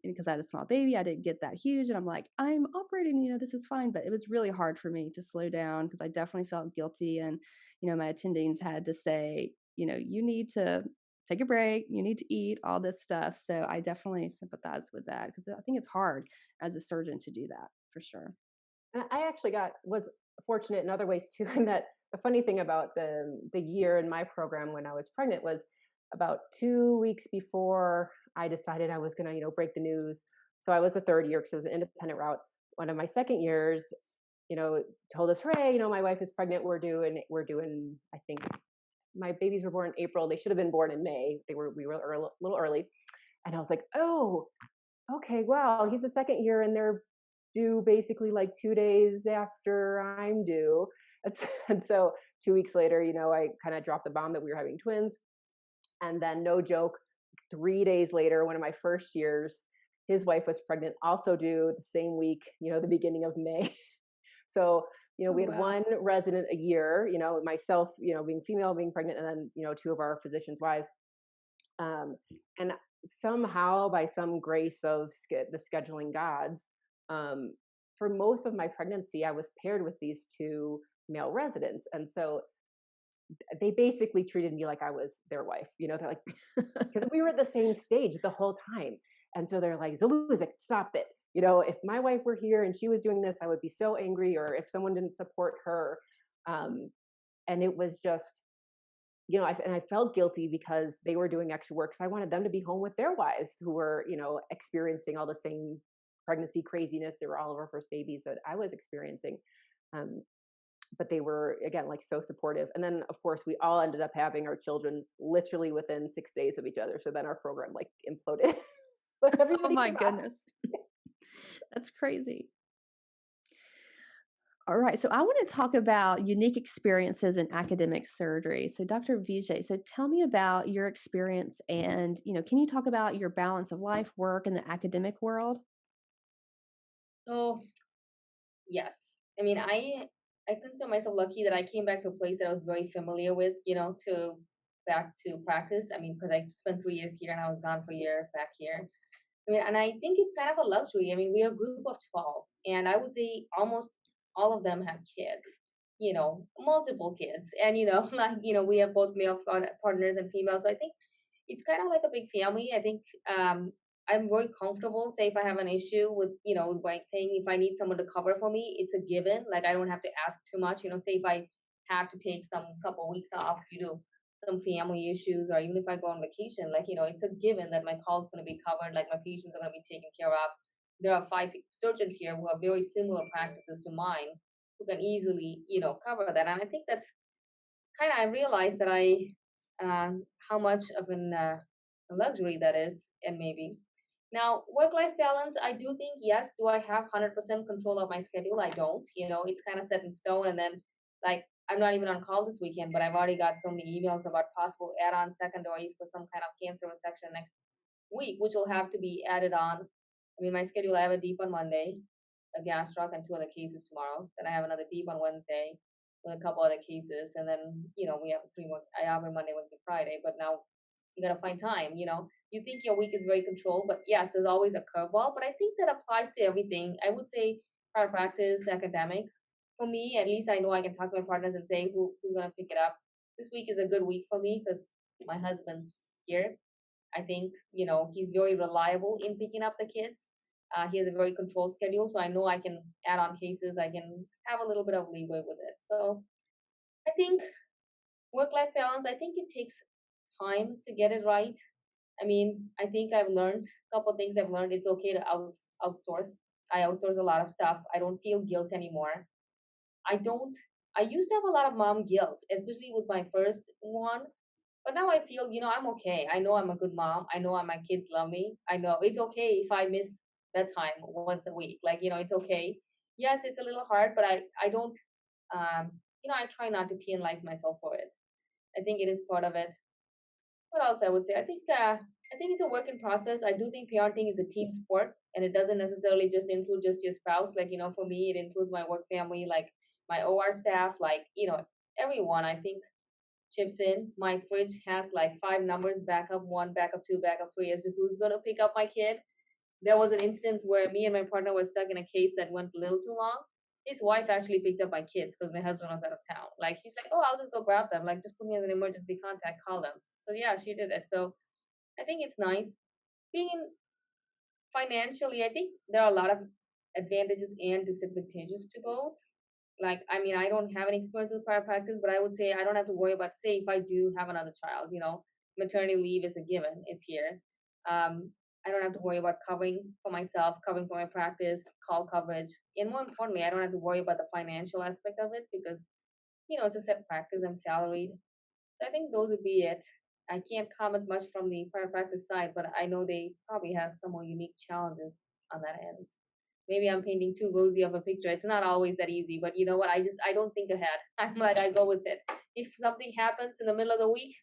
Speaker 1: because I had a small baby, I didn't get that huge. And I'm like, I'm operating, this is fine. But it was really hard for me to slow down because I definitely felt guilty. And, my attendings had to say, you need to take a break, you need to eat, all this stuff. So I definitely sympathize with that because I think it's hard as a surgeon to do that for sure.
Speaker 5: And I actually was fortunate in other ways too, in that the funny thing about the year in my program when I was pregnant was about 2 weeks before I decided I was going to, break the news. So I was a third year because it was an independent route. One of my second years, told us, hooray, my wife is pregnant. We're doing, I think, my babies were born in April. They should have been born in May. We were a little early. And I was like, oh, okay, wow. He's a second year and they're due basically like 2 days after I'm due. And so 2 weeks later, I kind of dropped the bomb that we were having twins. And then no joke, 3 days later, one of my first years, his wife was pregnant, also due the same week, the beginning of May. So we had one resident a year, myself, being female, being pregnant, and then, 2 of our physicians' wives. And somehow, by some grace of the scheduling gods, for most of my pregnancy, I was paired with these 2 male residents. And so they basically treated me like I was their wife. They're like, because we were at the same stage the whole time. And so they're like, Zaluzec, stop it. If my wife were here and she was doing this, I would be so angry, or if someone didn't support her. And it was just, I felt guilty because they were doing extra work. So I wanted them to be home with their wives who were, experiencing all the same pregnancy craziness. They were all of our first babies that I was experiencing. But they were, again, like so supportive. And then, of course, we all ended up having our children literally within 6 days of each other. So then our program like imploded.
Speaker 1: Oh my goodness. That's crazy. All right. So I want to talk about unique experiences in academic surgery. So Dr. Vijay, so tell me about your experience and, can you talk about your balance of life, work, and the academic world?
Speaker 4: So, yes. I mean, I consider myself lucky that I came back to a place that I was very familiar with, back to practice. I mean, because I spent 3 years here and I was gone for a year back here. I mean, and I think it's kind of a luxury. I mean, we're a group of 12, and I would say almost all of them have kids, multiple kids. And, we have both male partners and female. So I think it's kind of like a big family. I think I'm very comfortable. Say if I have an issue with, like saying if I need someone to cover for me, it's a given. Like I don't have to ask too much. Say if I have to take some couple weeks off due to some family issues, or even if I go on vacation, like it's a given that my call is going to be covered. Like my patients are going to be taken care of. There are 5 surgeons here who have very similar practices to mine, who can easily, cover that. And I think that's kind of, I realized that how much of a luxury that is, and maybe. Now, work-life balance, I do think, yes, do I have 100% control of my schedule? I don't, it's kind of set in stone. And then, like, I'm not even on call this weekend, but I've already got so many emails about possible add-on secondaries for some kind of cancer resection next week, which will have to be added on. I mean, my schedule, I have a deep on Monday, a gastroc, and 2 other cases tomorrow. Then I have another deep on Wednesday with a couple other cases. And then, we have 3 more. I have a Monday, Wednesday, Friday, but now you got to find time, You think your week is very controlled, but yes, there's always a curveball. But I think that applies to everything. I would say private practice, academics. For me, at least I know I can talk to my partners and say who's going to pick it up. This week is a good week for me because my husband's here. I think, he's very reliable in picking up the kids. He has a very controlled schedule, so I know I can add on cases. I can have a little bit of leeway with it. So I think work-life balance, I think it takes time to get it right. I mean, I think I've learned a couple of things. I've learned it's okay to outsource. I outsource a lot of stuff. I don't feel guilt anymore. I used to have a lot of mom guilt, especially with my first one. But now I feel, I'm okay. I know I'm a good mom. I know my kids love me. I know it's okay if I miss bedtime once a week. Like, it's okay. Yes, it's a little hard, but I don't, I try not to penalize myself for it. I think it is part of it. What else I would say? I think it's a work in process. I do think parenting is a team sport, and it doesn't necessarily just include just your spouse. Like, for me, it includes my work family, like my OR staff, like, everyone. I think chips in. My fridge has like 5 numbers: backup 1, backup 2, backup 3, as to who's going to pick up my kid. There was an instance where me and my partner were stuck in a case that went a little too long. His wife actually picked up my kids because my husband was out of town. Like, she's like, oh, I'll just go grab them. Like, just put me as an emergency contact, call them. So yeah, she did it. So I think it's nice. Being in financially, I think there are a lot of advantages and disadvantages to both. Like, I mean, I don't have any experience with private practice, but I would say I don't have to worry about, say, if I do have another child, maternity leave is a given. It's here. I don't have to worry about covering for myself, covering for my practice, call coverage. And more importantly, I don't have to worry about the financial aspect of it because, it's a set practice. I'm salaried. So I think those would be it. I can't comment much from the private practice side, but I know they probably have some more unique challenges on that end. Maybe I'm painting too rosy of a picture. It's not always that easy, but you know what? I don't think ahead. I'm like, I go with it. If something happens in the middle of the week,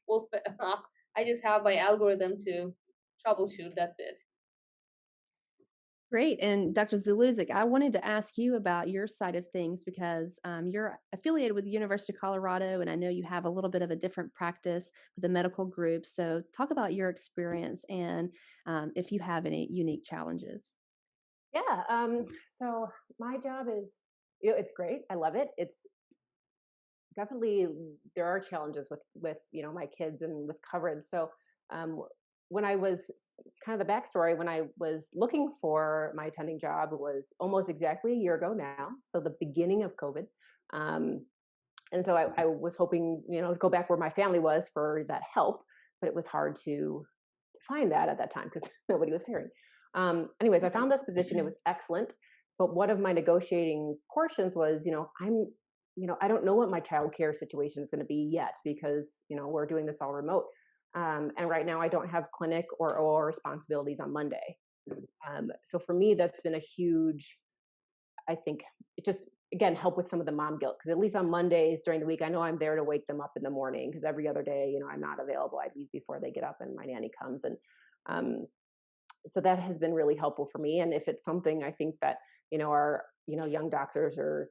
Speaker 4: I just have my algorithm to troubleshoot. That's it.
Speaker 1: Great. And Dr. Zaluzek, I wanted to ask you about your side of things because you're affiliated with the University of Colorado, and I know you have a little bit of a different practice with the medical group. So talk about your experience and if you have any unique challenges.
Speaker 5: Yeah. So my job is, it's great. I love it. It's definitely, there are challenges with, my kids and with coverage. So when I was kind of the backstory, when I was looking for my attending job was almost exactly a year ago now. So the beginning of COVID. And so I was hoping, to go back where my family was for that help, but it was hard to find that at that time because nobody was hiring. Anyways, I found this position. It was excellent. But one of my negotiating portions was, I don't know what my childcare situation is going to be yet because, we're doing this all remote. And right now I don't have clinic or responsibilities on Monday. So for me, that's been a huge, I think it just, again, help with some of the mom guilt. Because at least on Mondays during the week, I know I'm there to wake them up in the morning because every other day, I'm not available. I leave before they get up and my nanny comes. And so that has been really helpful for me. And if it's something I think that, our, young doctors or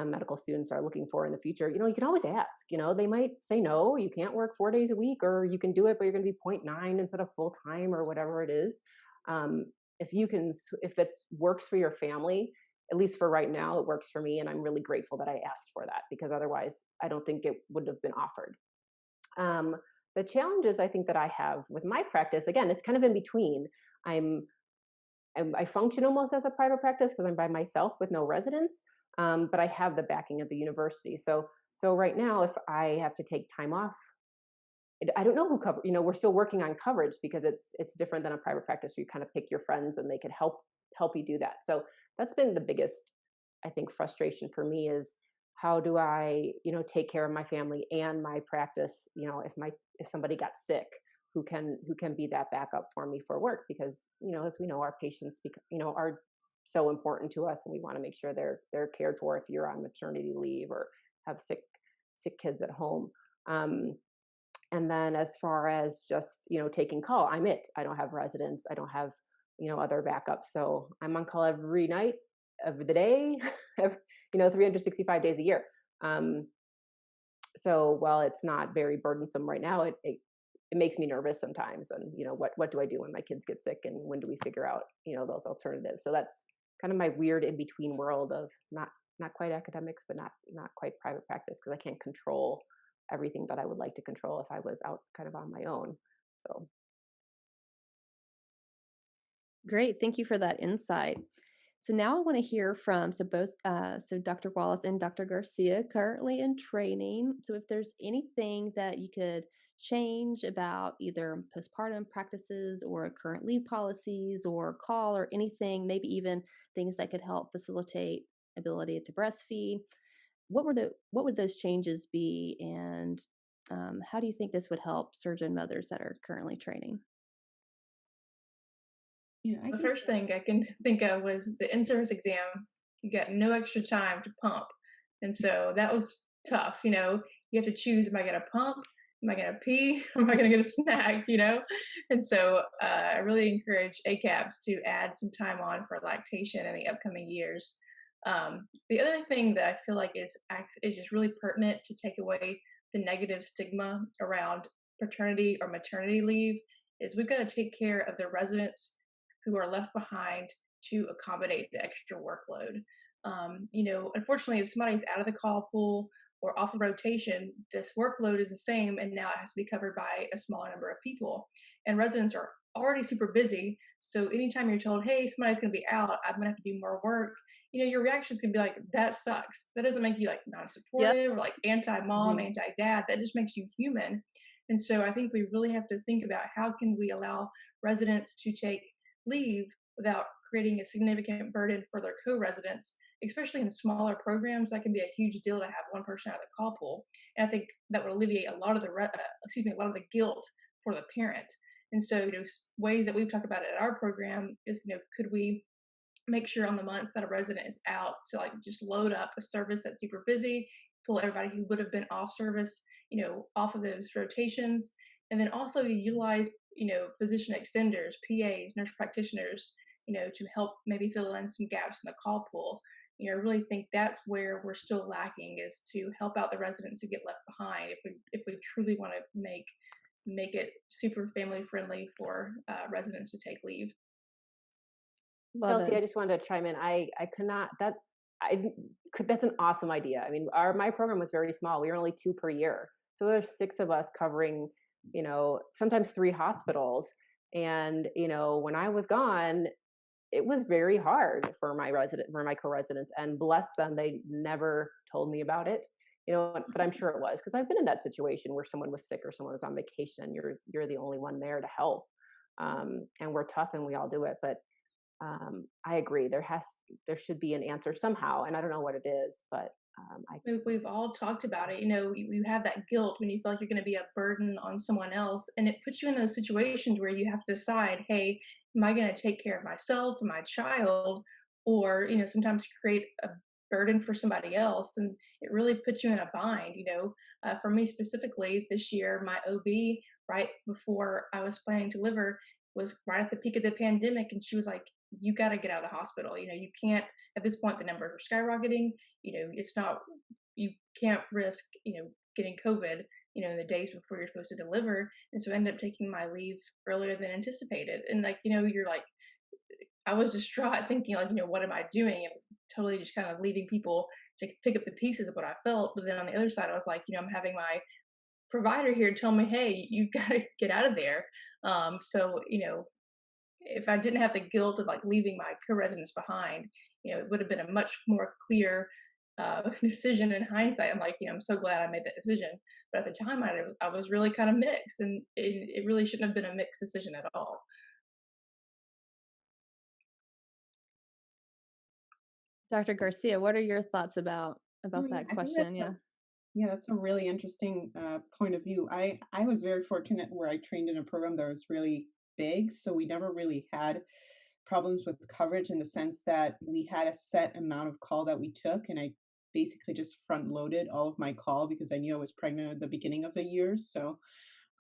Speaker 5: medical students are looking for in the future, you can always ask, they might say, no, you can't work 4 days a week, or you can do it, but you're going to be 0.9 instead of full time or whatever it is. If it works for your family at least for right now, it works for me. And I'm really grateful that I asked for that, because otherwise I don't think it would have been offered. The challenges I think that I have with my practice, again, it's kind of in between. I function almost as a private practice because I'm by myself with no residents, but I have the backing of the university. So right now, if I have to take time off, I don't know who cover. We're still working on coverage because it's different than a private practice where you kind of pick your friends and they could help you do that. So that's been the biggest, I think, frustration for me is how do I, take care of my family and my practice, if somebody got sick, who can be that backup for me for work, because, as we know, our patients, are so important to us, and we want to make sure they're cared for if you're on maternity leave or have sick kids at home. And then as far as just, taking call, I'm it. I don't have residents. I don't have, other backups. So I'm on call every night of the day, 365 days a year. So while it's not very burdensome right now, it makes me nervous sometimes. And, what do I do when my kids get sick, and when do we figure out, those alternatives? So that's kind of my weird in-between world of not quite academics, but not quite private practice, because I can't control everything that I would like to control if I was out kind of on my own. So.
Speaker 1: Great. Thank you for that insight. So now I want to hear from, both Dr. Wallace and Dr. Garcia, currently in training. So if there's anything that you could change about either postpartum practices or current leave policies or call or anything, maybe even things that could help facilitate ability to breastfeed, what would those changes be, and how do you think this would help surgeon mothers that are currently training?
Speaker 3: The first thing I can think of was the in-service exam. You got no extra time to pump, and so that was tough. You have to choose: am I going to pump? Am I going to pee? Am I going to get a snack? And so I really encourage ACAPs to add some time on for lactation in the upcoming years. The other thing that I feel like is just really pertinent to take away the negative stigma around paternity or maternity leave is we've got to take care of the residents who are left behind to accommodate the extra workload. Unfortunately, if somebody's out of the call pool or off of rotation, this workload is the same, and now it has to be covered by a smaller number of people. And residents are already super busy. So anytime you're told, hey, somebody's going to be out, I'm going to have to do more work, your reaction is going to be like, that sucks. That doesn't make you like non-supportive or like anti-mom, anti-dad. That just makes you human. And so I think we really have to think about how can we allow residents to take leave without creating a significant burden for their co-residents, especially in smaller programs. That can be a huge deal to have one person out of the call pool. And I think that would alleviate a lot of the guilt for the parent. And so, ways that we've talked about it at our program is, could we make sure on the months that a resident is out to like just load up a service that's super busy, pull everybody who would have been off service, off of those rotations, and then also utilize, physician extenders, PAs, nurse practitioners, to help maybe fill in some gaps in the call pool. I really think that's where we're still lacking, is to help out the residents who get left behind if we truly want to make it super family friendly for residents to take leave.
Speaker 5: Chelsea, I just wanted to chime in. That's an awesome idea. I mean, my program was very small. We were only 2 per year. So there's 6 of us covering, sometimes 3 hospitals. And, when I was gone, it was very hard for my co-residents, and bless them, they never told me about it. But I'm sure it was because I've been in that situation where someone was sick or someone was on vacation, and you're the only one there to help. And we're tough and we all do it. But I agree. There should be an answer somehow, and I don't know what it is, but
Speaker 3: we've all talked about it. You have that guilt when you feel like you're going to be a burden on someone else, and it puts you in those situations where you have to decide, hey, am I going to take care of myself and my child, or sometimes create a burden for somebody else, and it really puts you in a bind. For me specifically, this year, my OB, right before I was planning to deliver, was right at the peak of the pandemic, and she was like, you got to get out of the hospital. You can't, at this point, the numbers are skyrocketing. It's not, you can't risk, getting COVID, the days before you're supposed to deliver. And so I ended up taking my leave earlier than anticipated. And you're like, I was distraught thinking like, what am I doing? It was totally just kind of leaving people to pick up the pieces of what I felt. But then on the other side, I was like, I'm having my provider here tell me, hey, you've got to get out of there. So, if I didn't have the guilt of like leaving my co-residents behind, it would have been a much more clear decision in hindsight. I'm like, I'm so glad I made that decision. But at the time, I was really kind of mixed, and it really shouldn't have been a mixed decision at all.
Speaker 1: Dr. Garcia, what are your thoughts about that
Speaker 2: I think
Speaker 1: question? Yeah.
Speaker 2: that's a really interesting point of view. I was very fortunate where I trained in a program that was really big, so we never really had problems with coverage in the sense that we had a set amount of call that we took, and I basically just front loaded all of my call because I knew I was pregnant at the beginning of the year. So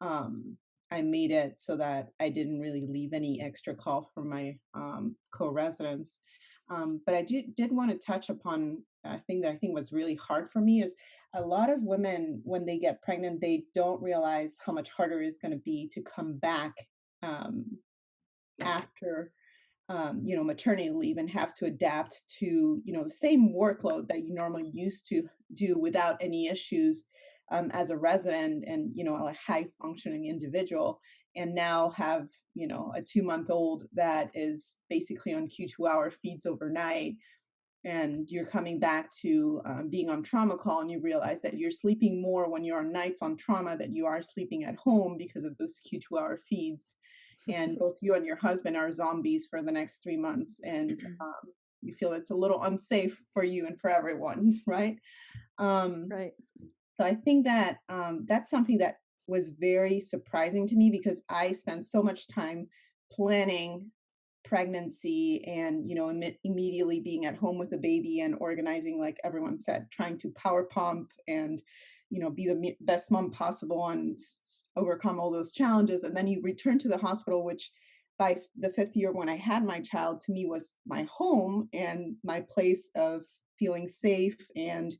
Speaker 2: I made it so that I didn't really leave any extra call for my co-residents. But I did want to touch upon a thing that I think was really hard for me is a lot of women, when they get pregnant, they don't realize how much harder it's going to be to come back um, after maternity leave and have to adapt to, the same workload that you normally used to do without any issues as a resident and, a high functioning individual, and now have, a 2-month-old that is basically on Q2-hour feeds overnight. And you're coming back to being on trauma call, and you realize that you're sleeping more when you're on nights on trauma than you are sleeping at home because of those Q2-hour feeds. And both you and your husband are zombies for the next 3 months, and you feel it's a little unsafe for you and for everyone, right?
Speaker 1: Right.
Speaker 2: So I think that that's something that was very surprising to me because I spent so much time planning pregnancy and immediately being at home with the baby and organizing, like everyone said, trying to power pump and be the best mom possible and overcome all those challenges. And then you return to the hospital, which by the 5th year when I had my child, to me was my home and my place of feeling safe. And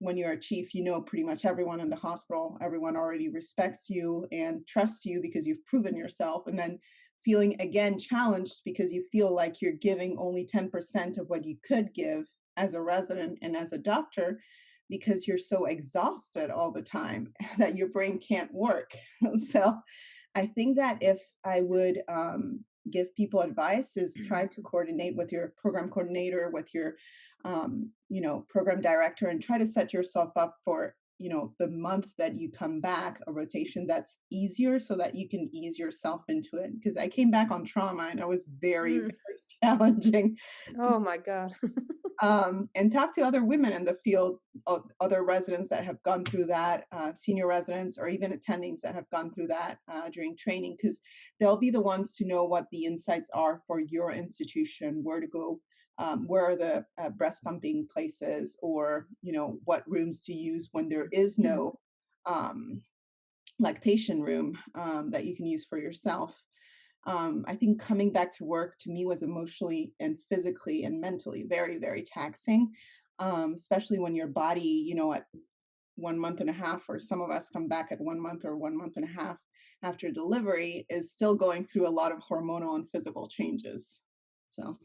Speaker 2: when you're a chief, pretty much everyone in the hospital, everyone already respects you and trusts you because you've proven yourself. And then feeling again challenged because you feel like you're giving only 10% of what you could give as a resident and as a doctor because you're so exhausted all the time that your brain can't work. So I think that if I would give people advice is try to coordinate with your program coordinator, with your program director, and try to set yourself up for the month that you come back, a rotation that's easier so that you can ease yourself into it. Because I came back on trauma and it was very, very challenging.
Speaker 1: Oh my God.
Speaker 2: And talk to other women in the field, other residents that have gone through that, senior residents, or even attendings that have gone through that during training, because they'll be the ones to know what the insights are for your institution, where to go. Where are the breast pumping places, or what rooms to use when there is no lactation room that you can use for yourself. I think coming back to work to me was emotionally and physically and mentally very, very taxing, especially when your body, at 1 month and a half, or some of us come back at 1 month or 1 month and a half after delivery, is still going through a lot of hormonal and physical changes. So.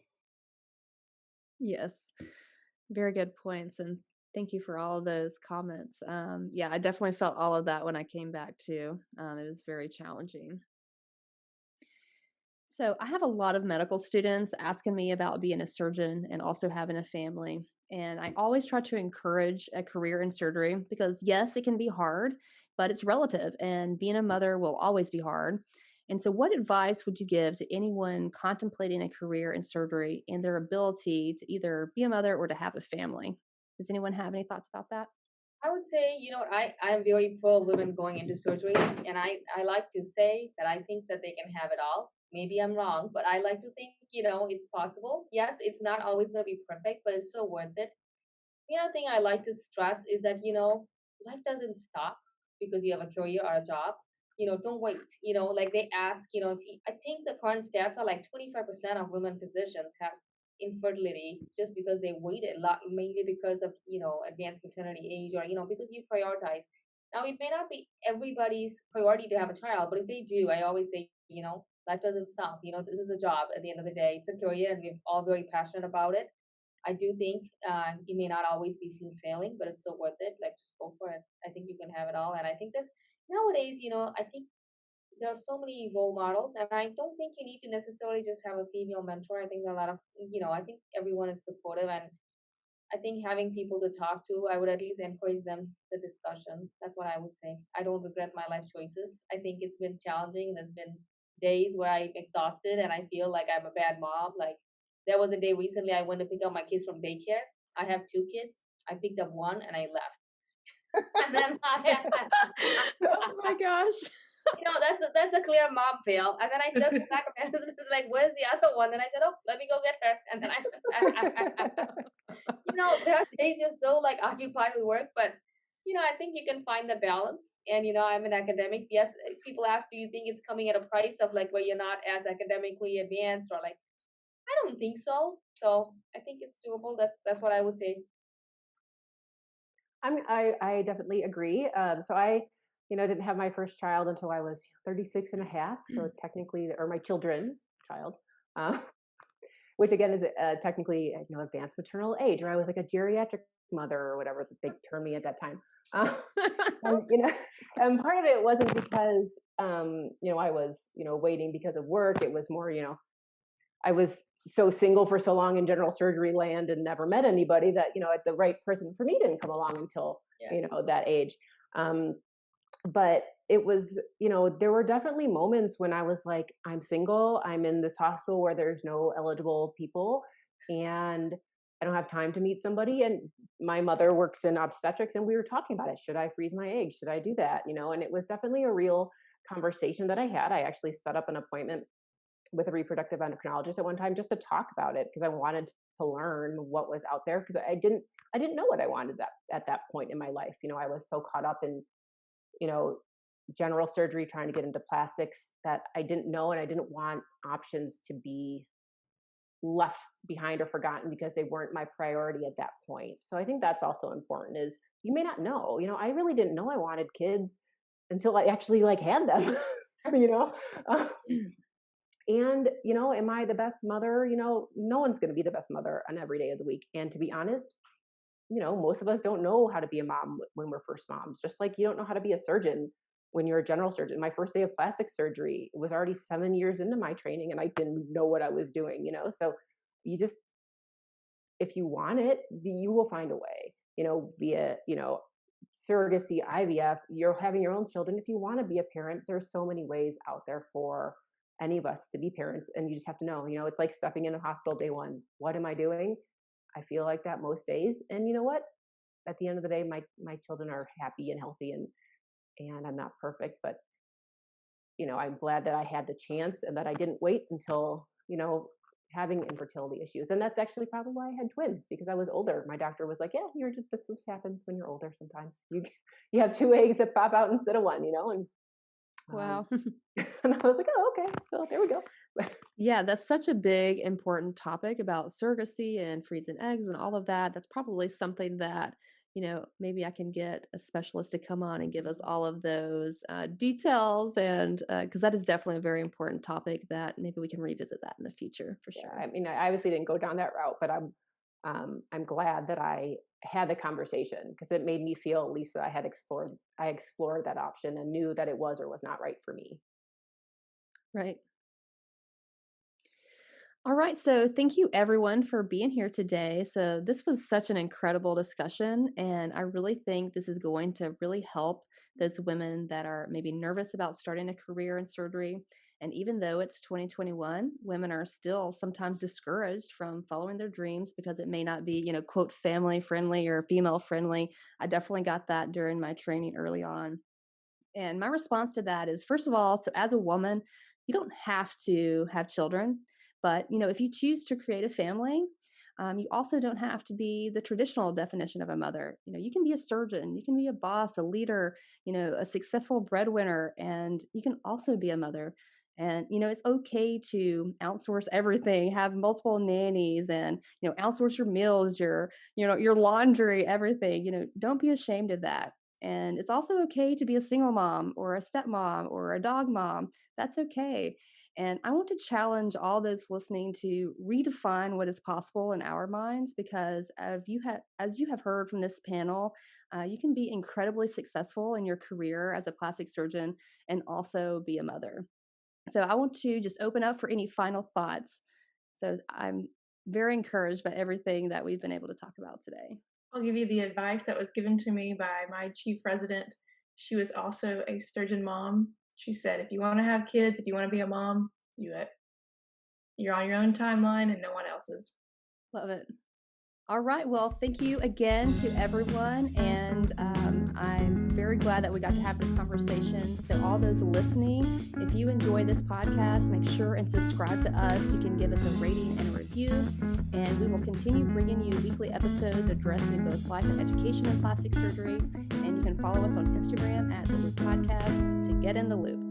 Speaker 1: Yes, very good points. And thank you for all of those comments. Yeah, I definitely felt all of that when I came back too. It was very challenging. So I have a lot of medical students asking me about being a surgeon and also having a family. And I always try to encourage a career in surgery because, yes, it can be hard, but it's relative, and being a mother will always be hard. And so, what advice would you give to anyone contemplating a career in surgery and their ability to either be a mother or to have a family? Does anyone have any thoughts about that?
Speaker 4: I would say, I'm very pro women going into surgery, and I like to say that I think that they can have it all. Maybe I'm wrong, but I like to think, it's possible. Yes, it's not always going to be perfect, but it's so worth it. The other thing I like to stress is that, life doesn't stop because you have a career or a job. Don't wait. Like they ask, I think the current stats are like 25% of women physicians have infertility just because they waited a lot, mainly because of, advanced maternity age, or, because you prioritize. Now, it may not be everybody's priority to have a child, but if they do, I always say, life doesn't stop. This is a job at the end of the day. It's a career, and we're all very passionate about it. I do think it may not always be smooth sailing, but it's so worth it. Like, just go for it. I think you can have it all. And I think this nowadays, I think there are so many role models, and I don't think you need to necessarily just have a female mentor. I think there are a lot of, I think everyone is supportive, and I think having people to talk to, I would at least encourage them the discussion. That's what I would say. I don't regret my life choices. I think it's been challenging. There's been days where I'm exhausted and I feel like I'm a bad mom. Like, there was a day recently I went to pick up my kids from daycare. I have 2 kids. I picked up one and I left. And then
Speaker 1: Oh my gosh.
Speaker 4: that's a clear mom fail. And then I said back of my husband, like, where's the other one? And I said, oh, let me go get her. And then there are days you're so like occupied with work, but I think you can find the balance. And I'm an academic. Yes, people ask, do you think it's coming at a price of like where you're not as academically advanced, or like, I don't think so. So I think it's doable. That's what I would say.
Speaker 5: I definitely agree. So I, didn't have my first child until I was 36 and a half. So technically, or my children child, which again is technically, advanced maternal age, or I was like a geriatric mother or whatever they termed me at that time. And part of it wasn't because, I was, waiting because of work. It was more, I was so single for so long in general surgery land and never met anybody that, the right person for me didn't come along until, that age. But it was, there were definitely moments when I was like, I'm single, I'm in this hospital where there's no eligible people, and I don't have time to meet somebody. And my mother works in obstetrics, and we were talking about it. Should I freeze my eggs? Should I do that? And it was definitely a real conversation that I had. I actually set up an appointment with a reproductive endocrinologist at one time just to talk about it, because I wanted to learn what was out there, because I didn't know what I wanted at that point in my life. I was so caught up in, general surgery, trying to get into plastics, that I didn't know, and I didn't want options to be left behind or forgotten because they weren't my priority at that point. So I think that's also important, is you may not know, I really didn't know I wanted kids until I actually had them, and, am I the best mother? No one's going to be the best mother on every day of the week. And to be honest, most of us don't know how to be a mom when we're first moms, just like you don't know how to be a surgeon when you're a general surgeon. My first day of plastic surgery was already 7 years into my training, and I didn't know what I was doing, so you just, if you want it, you will find a way, via, surrogacy, IVF, you're having your own children. If you want to be a parent, there's so many ways out there for any of us to be parents. And you just have to know, it's like stepping in the hospital day one. What am I doing? I feel like that most days. And you know what? At the end of the day, my children are happy and healthy, and I'm not perfect, but, I'm glad that I had the chance and that I didn't wait until, having infertility issues. And that's actually probably why I had twins, because I was older. My doctor was like, yeah, this happens when you're older. Sometimes you have 2 eggs that pop out instead of one, and
Speaker 1: wow.
Speaker 5: And I was like, oh, okay. So there we go.
Speaker 1: Yeah, that's such a big, important topic about surrogacy and freezing eggs and all of that. That's probably something that, maybe I can get a specialist to come on and give us all of those details. And because that is definitely a very important topic that maybe we can revisit that in the future for sure.
Speaker 5: I mean, I obviously didn't go down that route, but I'm glad that I had the conversation, because it made me feel at least that I explored that option and knew that it was or was not right for me.
Speaker 1: Right. All right. So thank you everyone for being here today. So this was such an incredible discussion, and I really think this is going to really help those women that are maybe nervous about starting a career in surgery. And even though it's 2021, women are still sometimes discouraged from following their dreams because it may not be, quote, family friendly or female friendly. I definitely got that during my training early on. And my response to that is, first of all, so as a woman, you don't have to have children. But, if you choose to create a family, you also don't have to be the traditional definition of a mother. You can be a surgeon, you can be a boss, a leader, a successful breadwinner, and you can also be a mother. And, it's okay to outsource everything, have multiple nannies, and, outsource your meals, your laundry, everything. Don't be ashamed of that. And it's also okay to be a single mom or a stepmom or a dog mom. That's okay. And I want to challenge all those listening to redefine what is possible in our minds, because as you have heard from this panel, you can be incredibly successful in your career as a plastic surgeon and also be a mother. So I want to just open up for any final thoughts. So I'm very encouraged by everything that we've been able to talk about today.
Speaker 3: I'll give you the advice that was given to me by my chief resident. She was also a surgeon mom. She said, if you want to have kids, if you want to be a mom, do it. You're on your own timeline and no one else's.
Speaker 1: Love it. All right. Well, thank you again to everyone. And I'm very glad that we got to have this conversation. So all those listening, if you enjoy this podcast, make sure and subscribe to us. You can give us a rating and a review. And we will continue bringing you weekly episodes addressing both life and education in plastic surgery. And you can follow us on Instagram @The Loop Podcast to get in the loop.